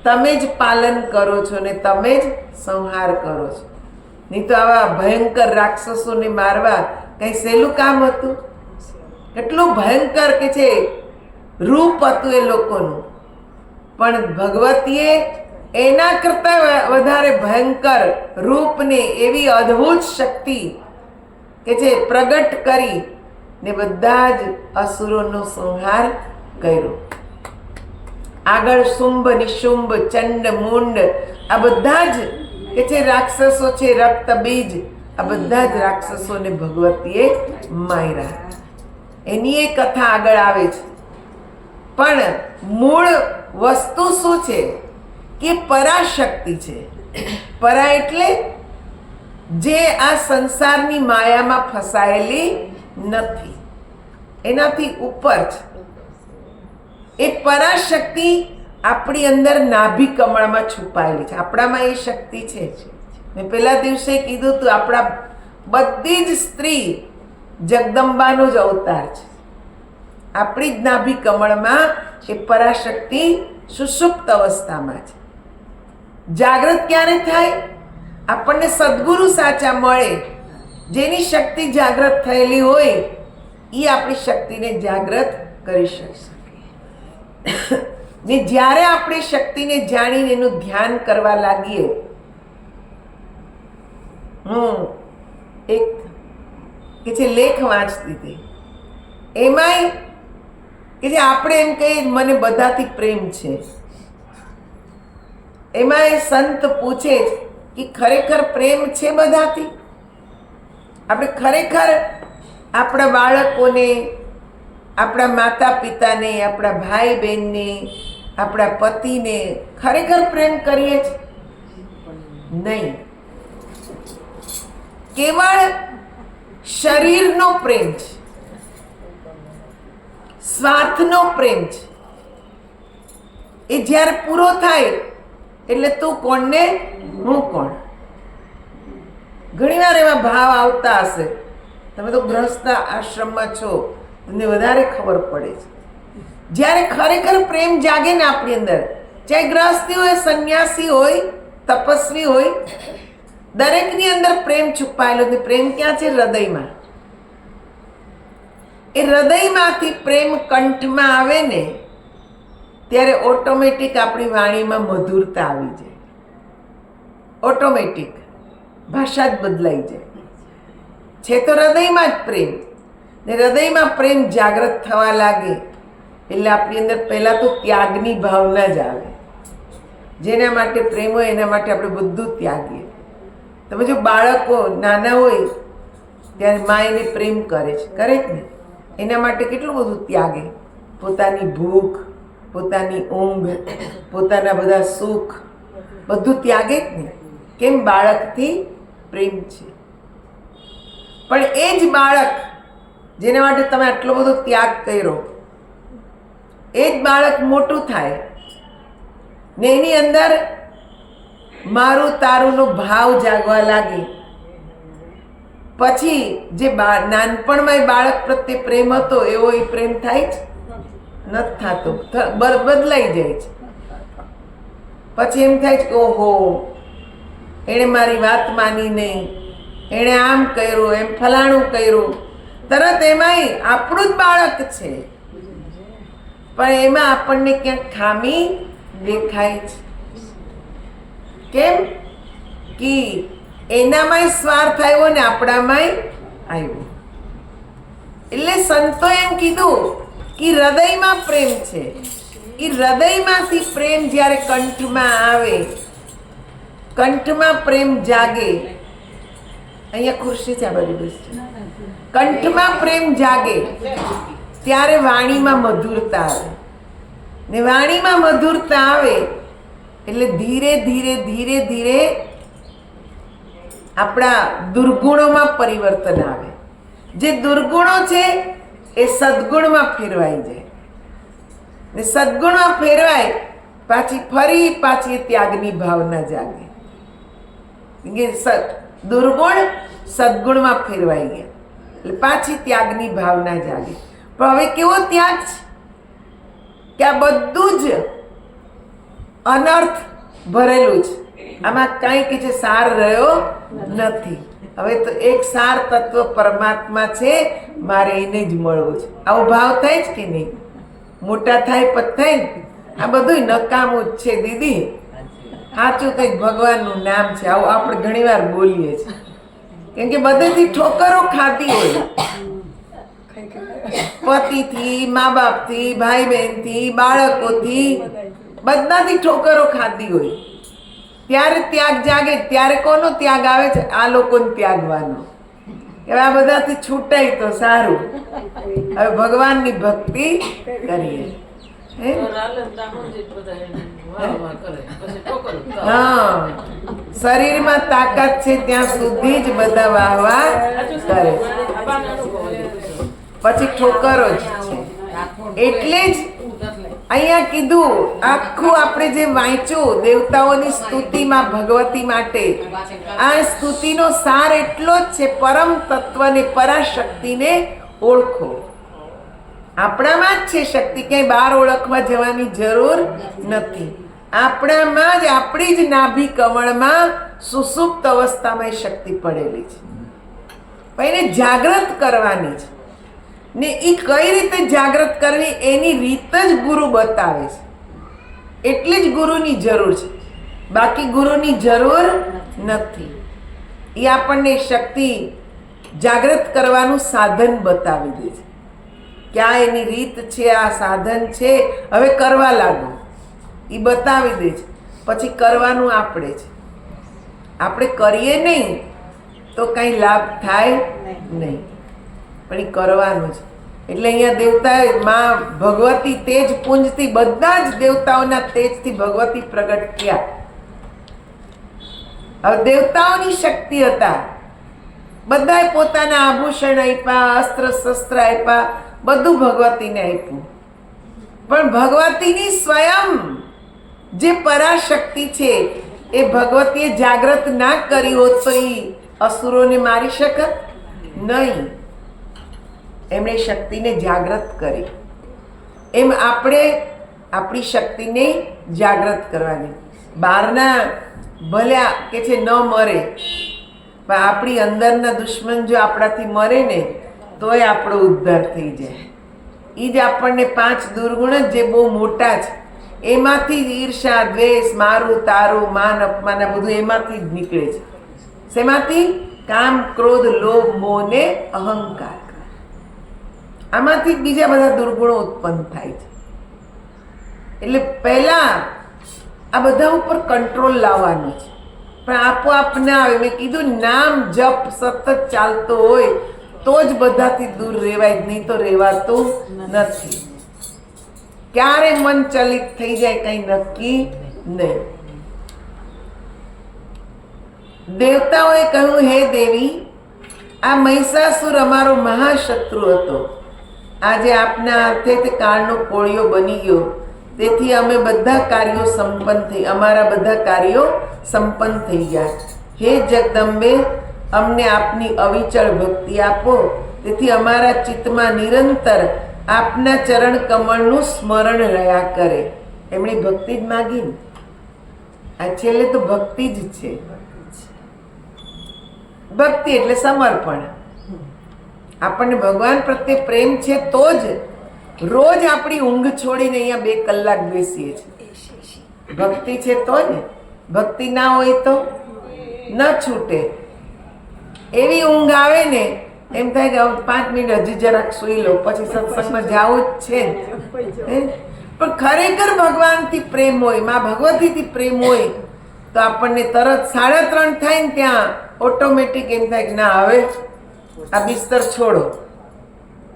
તમે જ પાલન કરો છો ને તમે જ સંહાર કરો છો. નહીં તો આવા ભયંકર રાક્ષસોને મારવા કઈ સહેલું કામ હતું? કેટલું ભયંકર કે છે રૂપ હતું એ લોકોનું. પણ ભગવતીએ એના કરતા વધારે ભયંકર રૂપને એવી અદ્ભુત શક્તિ કે જે પ્રગટ કરી ને બધા જ અસુરોનો સંહાર કર્યો. આગળ શુંભ, નિશુંભ, ચંડ, મુંડ આ બધા જ કે છે રાક્ષસો છે, રક્ત બીજ, આ બધા જ રાક્ષસોને ભગવતીએ માર્યા. એની એ કથા આગળ આવે છે. પણ મૂળ વસ્તુ શું છે કે પરાશક્તિ છે. પરા એટલે જે આ સંસારની માયામાં ફસાયેલી નથી, એનાથી ઉપર છે. એ પરાશક્તિ આપણી અંદર નાભી કમળમાં છુપાયેલી છે. આપણામાં એ શક્તિ છે. મેં પહેલા દિવસે કીધું હતું, આપણા બધી જ સ્ત્રી જગદંબાનો જ અવતાર છે. આપણી જ નાભી કમળમાં એ પરાશક્તિ સુષુપ્ત અવસ્થામાં છે. જાગૃત ક્યારે થાય? આપણને સદગુરુ સાચા મળે, જેની શક્તિ જાગૃત થયેલી હોય એ આપણી શક્તિને જાગૃત કરી શકશે. ને જ્યારે આપણે શક્તિને જાણીને એનું ધ્યાન કરવા લાગીએ, હું એક કે છે લેખ વાંચતી હતી, એમાંય કે જે આપણે એમ કહીએ મને બધાથી પ્રેમ છે, એમાં એ સંત પૂછે છે કે ખરેખર પ્રેમ છે બધાથી? આપણે ખરેખર આપણા બાળકોને, આપણા માતા પિતાને, આપણા ભાઈ બહેનને, આપણા પતિને ખરેખર પ્રેમ કરીએ છીએ? નહીં. કેવળ શરીરનો પ્રેમ છે, સ્વાર્થનો પ્રેમ છે. એ જ્યારે પૂરો થાય એટલે તું કોણ ને હું કોણ. ઘણીવાર એવા ભાવ આવતા હશે. તમે તો ગૃહસ્થ આશ્રમમાં છો, તમને વધારે ખબર પડે છે. જ્યારે ખરેખર પ્રેમ જાગે ને આપણી અંદર, ચાહે ગૃહસ્થી હોય, સંન્યાસી હોય, તપસ્વી હોય, દરેકની અંદર પ્રેમ છુપાયેલો છે. પ્રેમ ક્યાં છે? હૃદયમાં. એ હૃદયમાંથી પ્રેમ કંઠમાં આવે ને ત્યારે ઓટોમેટિક આપણી વાણીમાં મધુરતા આવી જાય. ઓટોમેટિક ભાષા જ બદલાઈ જાય. છે તો હૃદયમાં જ પ્રેમ, ને હૃદયમાં પ્રેમ જાગૃત થવા લાગે એટલે આપણી અંદર પહેલાં તો ત્યાગની ભાવના જ આવે. જેના માટે પ્રેમ હોય એના માટે આપણે બધું ત્યાગીએ. તમે જો બાળકો નાના હોય ત્યારે મા એને પ્રેમ કરે છે, કરે જ ને? એના માટે કેટલું બધું ત્યાગે. પોતાની ભૂખ, પોતાની ઊંઘ, પોતાના બધા સુખ બધું ત્યાગે જ ને. કેમ? બાળકથી પ્રેમ છે. પણ એ જ બાળક જેના માટે તમે આટલો બધો ત્યાગ કર્યો, એ જ બાળક મોટું થાય ને એની અંદર મારું તારુંનો ભાવ જાગવા લાગે. પછી જે નાનપણમાં એ બાળક પ્રત્યે પ્રેમ હતો એવો એ પ્રેમ થાય જ નથી થતો, બદલાઈ જાય છે. પછી એમ થાય છે કે ઓહો, એણે મારી વાત માની નહીં, એણે આમ કર્યું, એમ ફલાણું કર્યું. તરત એમાંય આપણું જ બાળક છે પણ એમાં આપણને ક્યાંક ખામી દેખાય છે. કેમ? કે એનામાંય સ્વાર્થ આવ્યો ને આપણામાંય આવ્યો. એટલે સંતો એમ કીધું કે હૃદયમાં પ્રેમ છે. એ હૃદયમાંથી પ્રેમ જ્યારે કંઠમાં આવે, કંઠમાં પ્રેમ જાગે. અહીંયા ખુરશી છે, આ બધી વસ્તુ. કંઠમાં પ્રેમ જાગે ત્યારે વાણીમાં મધુરતા આવે, ને વાણીમાં મધુરતા આવે એટલે ધીરે ધીરે ધીરે ધીરે આપણા દુર્ગુણોમાં પરિવર્તન આવે. જે દુર્ગુણો છે એ સદગુણમાં ફેરવાઈ જાય, ને સદગુણમાં ફેરવાય ફરી પાછી ત્યાગની ભાવના જાગે. દુર્ગુણ સદગુણમાં ફેરવાઈ ગયા એટલે પાછી ત્યાગની ભાવના જાગે. પણ હવે કેવો ત્યાગ છે કે આ બધું જ અનર્થ ભરેલું છે. આમાં કાંઈ કે જે સાર રહ્યો નથી. હવે તો એક સાર તત્વ પરમાત્મા છે, મારે એને જ મળવું છે. આવો ભાવ થાય જ કે નહીં? મોટા થાય પત થાય ને આ બધું નકામું જ છે દીદી. સાચું કંઈક ભગવાનનું નામ છે. આવું આપણે ઘણી વાર બોલીએ છીએ કેમ કે બધેથી ઠોકરો ખાધી હોય. પતિથી, મા બાપથી, ભાઈ બહેનથી, બાળકોથી, બધાથી ઠોકરો ખાધી હોય. ત્યારે ત્યાગ જાગે. ત્યારે કોનો ત્યાગ આવે છે? આ લોકોને ત્યાગવાનો. હવે આ બધાથી છૂટાય તો સારું. હવે ભગવાનની ભક્તિ કરીએ. હા, શરીરમાં તાકાત છે ત્યાં સુધી જ બધા વાહવા કરે, પછી ઠોકરો જ છે. એટલે જ અહીંયા કીધું, આખું આપણે જે વાંચ્યું દેવતાઓની સ્તુતિમાં ભગવતી માટે, આ સ્તુતિનો સાર એટલો જ છે, પરમ તત્વને, પરાશક્તિને ઓળખો. આપણામાં જ છે શક્તિ, ક્યાંય બહાર ઓળખવા જવાની જરૂર નથી. આપણામાં જ, આપણી જ નાભી કમળમાં સુસુપ્ત અવસ્થામાં એ શક્તિ પડેલી છે. પણ એને જાગૃત કરવાની છે ને એ કઈ રીતે જાગૃત કરવી એની રીત જ ગુરુ બતાવે છે. એટલે જ ગુરુની જરૂર છે, બાકી ગુરુની જરૂર નથી. એ આપણને શક્તિ જાગૃત કરવાનું સાધન બતાવી દે છે કે આ એની રીત છે, આ સાધન છે, હવે કરવા લાગો. એ બતાવી દે છે. પછી કરવાનું આપણે જ. આપણે કરીએ નહીં તો કંઈ લાભ થાય નહીં, પણ એ કરવાનું જ. એટલે અહીંયા દેવતા માં ભગવતી તેજ પુંજથી, બધા જ દેવતાઓના તેજથી ભગવતી પ્રગટ થયા. હવે દેવતાઓની શક્તિ હતા, બધાએ પોતાના આભૂષણ આપ્યા, અસ્ત્ર શસ્ત્ર આપ્યા, બધું ભગવતીને આપ્યું. પણ ભગવતીની સ્વયં જે પરાશક્તિ છે એ ભગવતીએ જાગૃત ના કરી હોત તો એ અસુરોને મારી શકત નહીં. એમણે શક્તિને જાગૃત કરી. એમ આપણે આપણી શક્તિને જાગૃત કરવાની. બહારના ભલ્યા કે છે ન મરે, પણ આપણી અંદરના દુશ્મન જો આપણાથી મરે ને તોય આપણો ઉદ્ધાર થઈ જાય. એ જ આપણને 5 દુર્ગુણ જે બહુ મોટા છે, એમાંથી જ ઈર્ષા, દ્વેષ, મારું તારું, માન અપમાન બધું એમાંથી જ નીકળે છે. શેમાંથી? કામ, ક્રોધ, લોભ, મોહ ને અહંકાર. આમાંથી જ બીજા બધા દુર્ગુણો ઉત્પન્ન થાય છે. એટલે પહેલા આ બધા ઉપર કંટ્રોલ લાવવાનું છે, પણ આપોઆપ ના આવે. મેં કીધું નામ જપ સતત ચાલતો હોય તો જ બધાથી દૂર રહેવાય, નહીં તો રહેવાતું નથી. ક્યારે મન ચલિત થઈ જાય કઈ નક્કી નહીં. દેવતાઓએ કહ્યું, હે દેવી, આ મહિષાસુર અમારો મહાશત્રુ હતો. આજે આપના હાથે તે કાળનો કોળિયો બની ગયો, તેથી અમે બધા કાર્યો સંપન્ન થઈ, અમારા બધા કાર્યો સંપન્ન થઈ ગયા. હે જગદંબે, અમને આપની અવિચળ ભક્તિ આપો, તેથી અમારા ચિત્તમાં નિરંતર આપના ચરણ કમળનું સ્મરણ રહ્યા કરે. એમણે ભક્તિ જ માગી ને. આ છેલ્લે તો ભક્તિ જ છે. ભક્તિ એટલે સમર્પણ. આપણને ભગવાન પ્રત્યે પ્રેમ છે તો જ રોજ આપણી ઊંઘ છોડીને અહીંયા 2 કલાક બેસીએ છીએ. ભક્તિ છે તો ને. ભક્તિ ના હોય તો ન છૂટે. એવી ઊંઘ આવે ને એમ થાય કે 5 મિનિટ હજી જરાક સૂઈ લો, પછી સત્સંગમાં જવું જ છે. પણ ખરેખર ભગવાનથી પ્રેમ હોય, માં ભગવતીથી પ્રેમ હોય તો આપણને તરત 3:30 થાય ને ત્યાં ઓટોમેટિક એમ થાય કે ના, હવે આ બિસ્તર છોડો,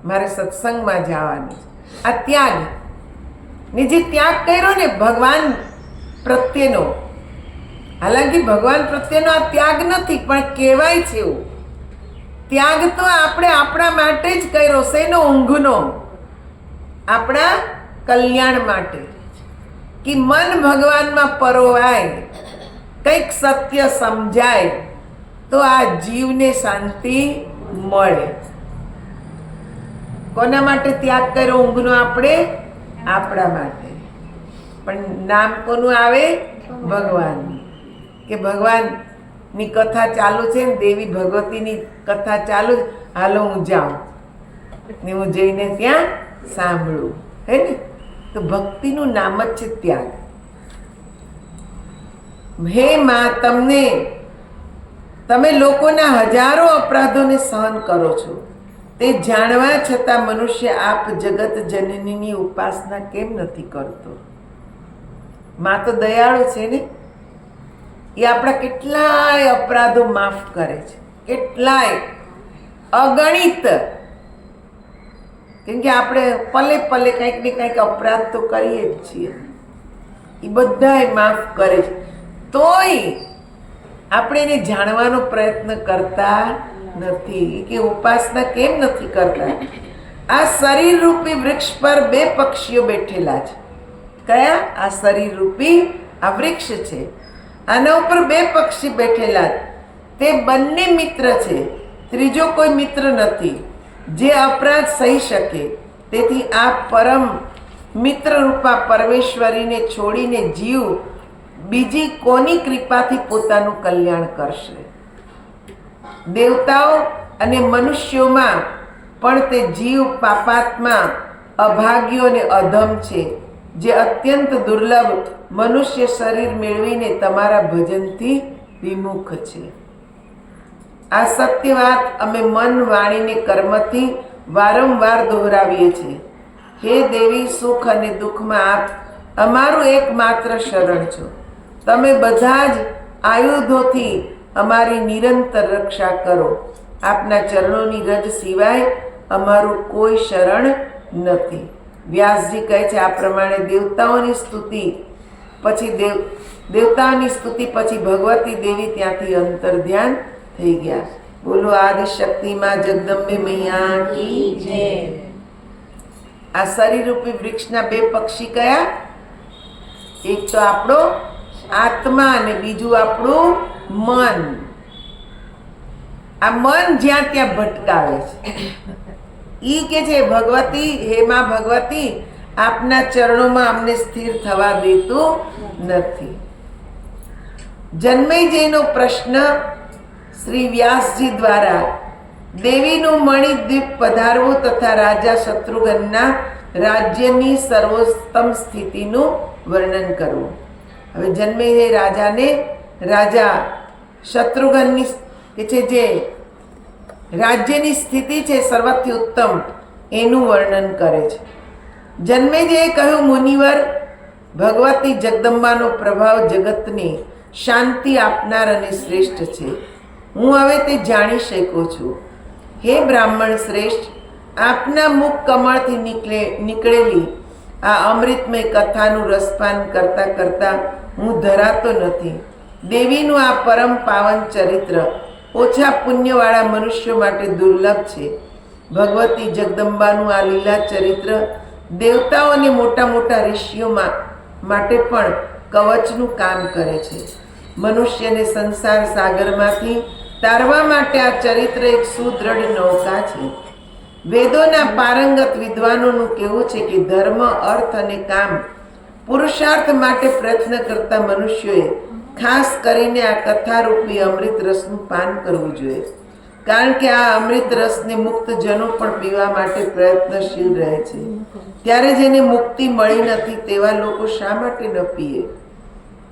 મારે સત્સંગમાં જવાનું. આ ત્યાગ ને જે ત્યાગ કર્યો ને ભગવાન પ્રત્યેનો, હાલાકી ભગવાન પ્રત્યેનો આ ત્યાગ નથી, પણ કહેવાય છે એવું. ત્યાગ તો આપણે આપણા માટે જ કર્યો. શેનો? ઊંઘનો. આપણા કલ્યાણ માટે. કે મન ભગવાનમાં પરોવાય, કંઈક સત્ય સમજાય તો આ જીવને શાંતિ મળે. કોના માટે ત્યાગ કર્યો ઊંઘનો? આપણે આપણા માટે. પણ નામ કોનું આવે? ભગવાન. કે ભગવાનની કથા ચાલુ છે ને, દેવી ભગવતીની કથા ચાલુ, હાલો હું જાઉં ને હું જઈને ત્યાં સાંભળું. હે ને? તો ભક્તિનું નામ જ છે ત્યાગ. હે માં, તમે લોકોના હજારો અપરાધોને સહન કરો છો, તે જાણવા છતાં મનુષ્ય આપ જગત જનનીની ઉપાસના કેમ નથી કરતો? માં તો દયાળુ છે ને. એ આપણા કેટલાય અપરાધો માફ કરે છે, કેટલાય અગણિત. કેમ કે આપણે પલે પલે કંઈક ને કંઈક અપરાધ તો કરીએ જ છીએ. એ બધાય માફ કરે છે. તોય આપણે એને જાણવાનો પ્રયત્ન કરતા નથી કે ઉપાસના કેમ નથી કરતા. આ શરીર રૂપી વૃક્ષ પર 2 પક્ષીઓ બેઠેલા છે. કયા? આ શરીર રૂપી આ વૃક્ષ છે, આના ઉપર 2 પક્ષી બેઠેલા. તે બંને મિત્ર છે, ત્રીજો કોઈ મિત્ર નથી જે અપરાધ સહી શકે. તેથી આ પરમ મિત્ર રૂપા પરમેશ્વરીને છોડીને જીવ બીજી કોની કૃપાથી પોતાનું કલ્યાણ કરશે? દેવતાઓ અને મનુષ્યોમાં પણ તે જીવ પાપાત્મા, અભાગ્યો અને અધમ છે, જે અત્યંત દુર્લભ મનુષ્ય શરીર મેળવીને તમારા ભજનથી વિમુખ છે. આ સત્ય વાત અમે મન, વાણી ને કર્મથી વારંવાર દોહરાવીએ છીએ. હે દેવી, સુખ અને દુઃખમાં આપ અમારું એકમાત્ર શરણ છો. તમે બધા જ આયુધોથી અમારી નિરંતર રક્ષા કરો. આપના ચરણોની રજ સિવાય અમારું કોઈ શરણ નથી. વ્યાસજી કહે છે આ પ્રમાણે દેવતાઓની સ્તુતિ પછી દેવતાઓની સ્તુતિ પછી ભગવતી દેવી ત્યાંથી અંતર ધ્યાન થઈ ગયા. બોલો આદિશક્તિમાં જગદંબે મૈયા કી જય. આ શરીરરૂપી વૃક્ષના બે પક્ષી કયા? એક તો આપણો આત્મા અને બીજું આપણું મન. આ મન જ્યાં ત્યાં ભટકાવે છે. ઈ કે છે ભગવતી, હે માં ભગવતી, આપના ચરણોમાં અમને સ્થિર થવા દેતું નથી. જન્મેજયનો પ્રશ્ન શ્રી વ્યાસજી દ્વારા દેવીનું મણિદ્વીપ પધારવું તથા રાજા શત્રુઘ્નના રાજ્યની સર્વોત્તમ સ્થિતિનું વર્ણન કરવું. હવે જન્મેજય રાજાને રાજા શત્રુઘ્નની કે છે જે રાજ્યની સ્થિતિ છે સર્વથી ઉત્તમ એનું વર્ણન કરે છે. જન્મેજયે કહ્યું, મુનિવર, ભગવતી જગદંબાનો પ્રભાવ જગતને શાંતિ આપનાર અને શ્રેષ્ઠ છે. હું હવે તે જાણી શકું છું. હે બ્રાહ્મણ શ્રેષ્ઠ, આપના મુખ કમળથી નીકળેલી આ અમૃતમય કથાનું રસપાન કરતા કરતા હું ધરાતો નથી. દેવીનું આ પરમ પાવન ચરિત્ર ઓછા પુણ્યવાળા મનુષ્યો માટે દુર્લભ છે. ભગવતી જગદંબાનું આ લીલા ચરિત્ર દેવતાઓ અને મોટા મોટા ઋષિઓ માટે પણ કવચનું કામ કરે છે. મનુષ્યને સંસાર સાગરમાંથી તારવા માટે આ ચરિત્ર એક સુદૃઢ નૌકા છે. વેદોના પારંગત વિદ્વાનોનું કહેવું છે કે ધર્મ, અર્થ અને કામ પુરુષાર્થ માટે પ્રયત્ન કરતા મનુષ્યોએ ખાસ કરીને આ કથારૂપી અમૃત રસનું પાન કરવું જોઈએ. કારણ કે આ અમૃત રસને મુક્ત જનો પણ પીવા માટે પ્રયત્નશીલ રહે છે. ત્યારે જેને મુક્તિ મળી નથી તેવા લોકો શા માટે ન પીએ?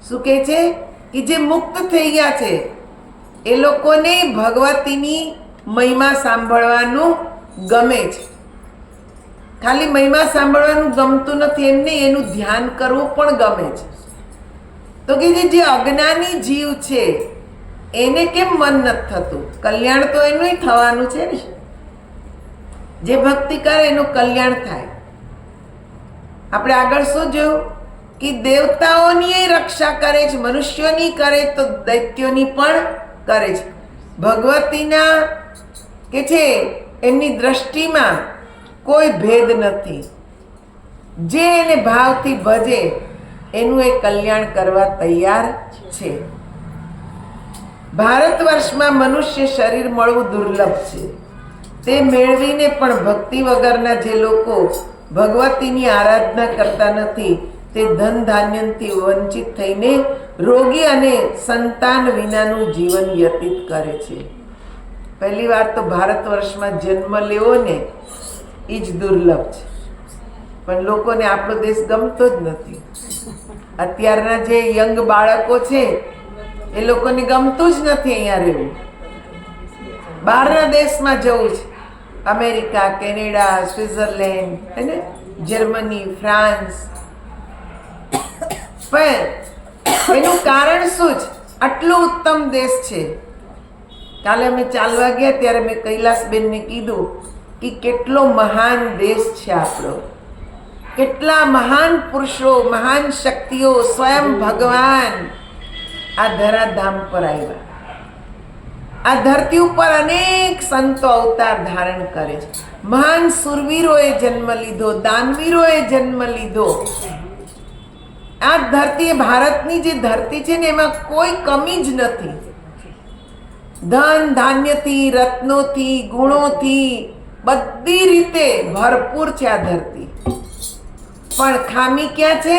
શું કહે છે કે જે મુક્ત થઈ ગયા છે એ લોકોને ભગવતીની મહિમા સાંભળવાનું ગમે છે. ખાલી મહિમા સાંભળવાનું ગમતું નથી એમને, એનું ધ્યાન કરવું પણ ગમે છે. તો કે જે અજ્ઞાની જીવ છે એને કેમ મન નથી થતું? કલ્યાણ તો એનું થવાનું છે ને. જે ભક્તિ કરે એનું કલ્યાણ થાય. આપણે આગળ શું જોયું કે દેવતાઓની રક્ષા કરે છે, મનુષ્યોની કરે તો દૈત્યોની પણ કરે છે. ભગવતીના કે છે એમની દ્રષ્ટિમાં કોઈ ભેદ નથી. જે એને ભાવથી ભજે એનું એ કલ્યાણ કરવા તૈયાર છે. ભારત વર્ષમાં મનુષ્ય શરીર મળવું દુર્લભ છે. તે મેળવીને પણ ભક્તિ વગરના જે લોકો ભગવતીની આરાધના કરતા નથી તે ધન ધાન્યથી વંચિત થઈને રોગી અને સંતાન વિનાનું જીવન વ્યતીત કરે છે. પહેલી વાત તો ભારત વર્ષમાં જન્મ લેવો ને એ જ દુર્લભ છે. પણ લોકોને આપણો દેશ ગમતો જ નથી. અત્યારના જે યંગ બાળકો છે એ લોકોને ગમતું જ નથી અહીંયા રહેવું. બહારના દેશમાં જવું છે. અમેરિકા, કેનેડા, સ્વિટ્ઝરલેન્ડ, અને જર્મની, ફ્રાન્સ. પણ એનું કારણ શું છે? આટલો ઉત્તમ દેશ છે. કાલે અમે ચાલવા ગયા ત્યારે મેં કૈલાસબેનને કીધું કે કેટલો મહાન દેશ છે આપણો. કેટલા મહાન પુરુષો, મહાન શક્તિઓ, સ્વયં ભગવાન આ ધરાધામ પર આવ્યા. આ ધરતી ઉપર અનેક સંતો અવતાર ધારણ કરે છે. મહાન સુરવીરોએ જન્મ લીધો, દાનવીરોએ જન્મ લીધો. આ ધરતી, ભારતની જે ધરતી છે ને એમાં કોઈ કમી જ નથી. ધન ધાન્યથી, રત્નોથી, ગુણોથી બધી રીતે ભરપૂર છે આ ધરતી. પણ ખામી ક્યાં છે?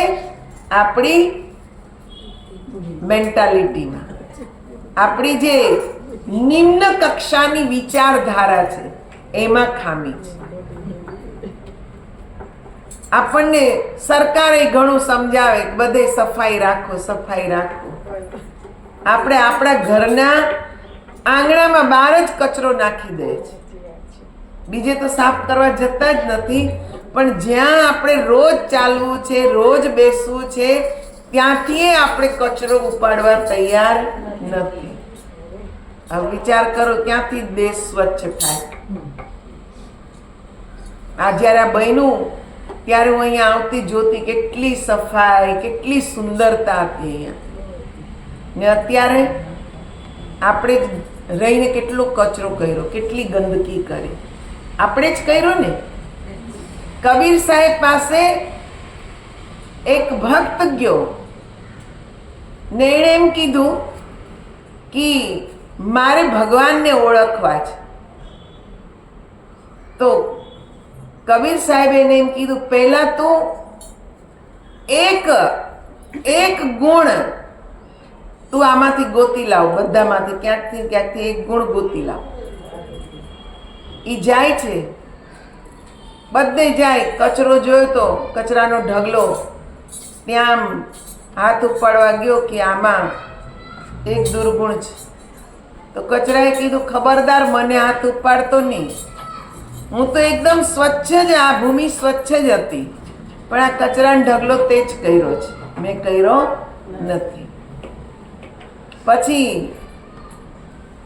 આપણી મેન્ટાલિટીમાં. આપણી જે નિમ્ન કક્ષાની વિચારધારા છે એમાં ખામી છે. આપણને સરકારે ઘણું સમજાવે કે બધે સફાઈ રાખો, સફાઈ રાખો. આપણે આપણા ઘરના આંગણામાં બહાર જ કચરો નાખી દે છે. બીજે તો સાફ કરવા જતા જ નથી. પણ જ્યાં આપણે રોજ ચાલવું છે, રોજ બેસવું છે ત્યાંથી આપણે કચરો ઉપાડવા તૈયાર નથી. હવે વિચાર કરો, ક્યાંથી દેશ સ્વચ્છ થાય? આ જ્યારે આ બન્યું ત્યારે હું અહીંયા આવતી જોતી, કેટલી સફાઈ, કેટલી સુંદરતા હતી અહીંયા. ને અત્યારે આપણે જ રહીને કેટલો કચરો કર્યો, કેટલી ગંદકી કરી, આપણે જ કર્યો ને. કબીર સાહેબ પાસે એક ભક્ત ગયો ને એણે એમ કીધું કે મારે ભગવાનને ઓળખવા છે. તો કબીર સાહેબે એને એમ કીધું, પહેલા તો એક ગુણ તું આમાંથી ગોતી લાવ, બધામાંથી ક્યાંકથી એક ગુણ ગોતી લાવ. ઈ જાય છે, બધે જાય, કચરો જોયો તો કચરાનો ઢગલો, ત્યાં આમ હાથ ઉપાડવા ગયો કે આમાં એક દુર્ગુણ છે. તો કચરાએ કીધું, ખબરદાર મને હાથ ઉપાડતો નહીં, હું તો એકદમ સ્વચ્છ જ, આ ભૂમિ સ્વચ્છ જ હતી, પણ આ કચરાનો ઢગલો તે જ કર્યો છે, મેં કર્યો નથી. પછી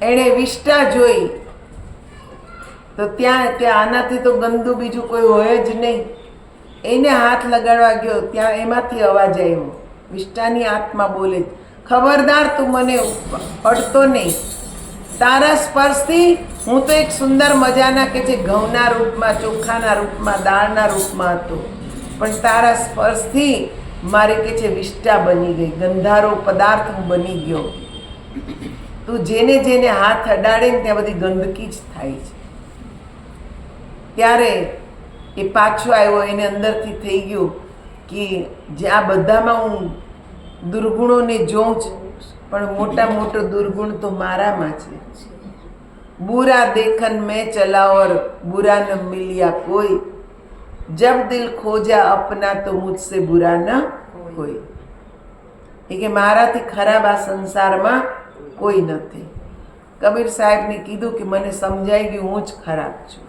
એણે વિષ્ટા જોઈ તો ત્યાં આનાથી તો ગંદુ બીજું કોઈ હોય જ નહીં. એને હાથ લગાડવા ગયો, ત્યાં એમાંથી અવાજ આવ્યો, વિષ્ટાની આત્મા બોલે, ખબરદાર તું મને અડતો નહીં, તારા સ્પર્શથી હું તો એક સુંદર મજાના કે જે ઘઉંના રૂપમાં, ચોખાના રૂપમાં, દાળના રૂપમાં હતો, પણ તારા સ્પર્શથી મારે કે છે વિષ્ટા બની ગઈ, ગંધારો પદાર્થ હું બની ગયો. તું જેને જેને હાથ અડાડે ને ત્યાં બધી ગંદકી જ થાય છે. ત્યારે એ પાછો આવ્યો, એને અંદરથી થઈ ગયું કે જે આ બધામાં હું દુર્ગુણોને જોઉં છું, પણ મોટા મોટો દુર્ગુણ તો મારામાં છે. बुरा देखन में चला और बुरा न मिलिया कोई, जब दिल खोजा अपना तो मुझसे बुरा न कोई. એ કે મારાથી ખરાબ આ સંસારમાં કોઈ નથી. કબીર સાહેબને કીધું કે મને સમજાઈ ગયું, હું જ ખરાબ છું.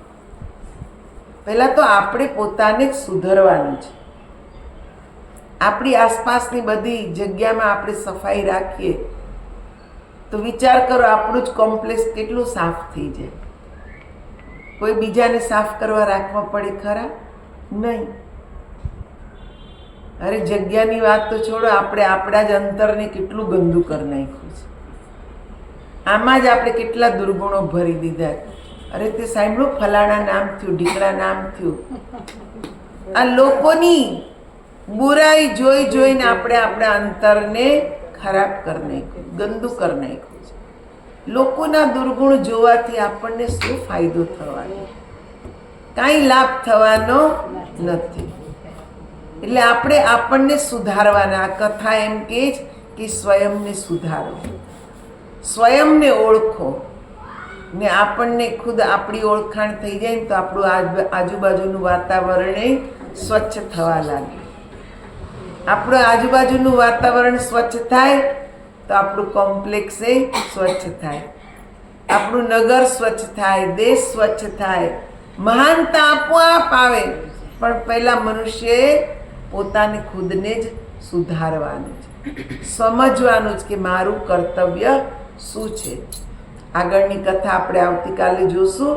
પહેલા તો આપણે પોતાને જ સુધરવાનું છે. આપણી આસપાસની બધી જગ્યામાં આપણે સફાઈ રાખીએ તો વિચાર કરો, આપણું જ કોમ્પ્લેક્સ કેટલું સાફ થઈ જાય. કોઈ બીજાને સાફ કરવા રાખવા પડે ખરા? નહીં. અરે જગ્યાની વાત તો છોડો, આપણે આપણા જ અંતરને કેટલું ગંદુ કરી નાખ્યું છે. આમાં જ આપણે કેટલા દુર્ગુણો ભરી દીધા. અરે તે સાંભળ્યું, ફલાણા નામ થયું, ઢીકડા નામ થયું. આ લોકોની બુરાઈ જોઈ જોઈને આપણે આપણા અંતરને ખરાબ કરી નાખ્યું, ગંદુ કરી નાખ્યું છે. લોકોના દુર્ગુણ જોવાથી આપણને શું ફાયદો થવાનો? કાંઈ લાભ થવાનો નથી. એટલે આપણે આપણને સુધારવાના. આ કથા એમ કહે છે કે સ્વયંને સુધારો, સ્વયંને ઓળખો, ને આપણને ખુદ આપણી ઓળખાણ થઈ જાય ને તો આપણું આજુબાજુનું વાતાવરણ સ્વચ્છ થવા લાગે. આપણું આજુબાજુનું વાતાવરણ સ્વચ્છ થાય તો આપણું કોમ્પ્લેક્સ સ્વચ્છ થાય, આપણું નગર સ્વચ્છ થાય, દેશ સ્વચ્છ થાય, મહાનતા આપોઆપ આવે. પણ પહેલાં મનુષ્યએ પોતાને ખુદને જ સુધારવાનું છે, સમજવાનું છે કે મારું કર્તવ્ય શું છે. આગળની કથા આપણે આવતીકાલે જોશું.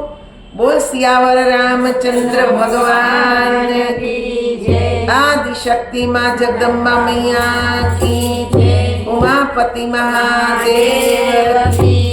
બોલ સિયાવર રામચંદ્ર ભગવાન કી જય. આદિ શક્તિ માં જગદંબા મૈયા કી જય. ઉમાપતિ મહાદેવ કી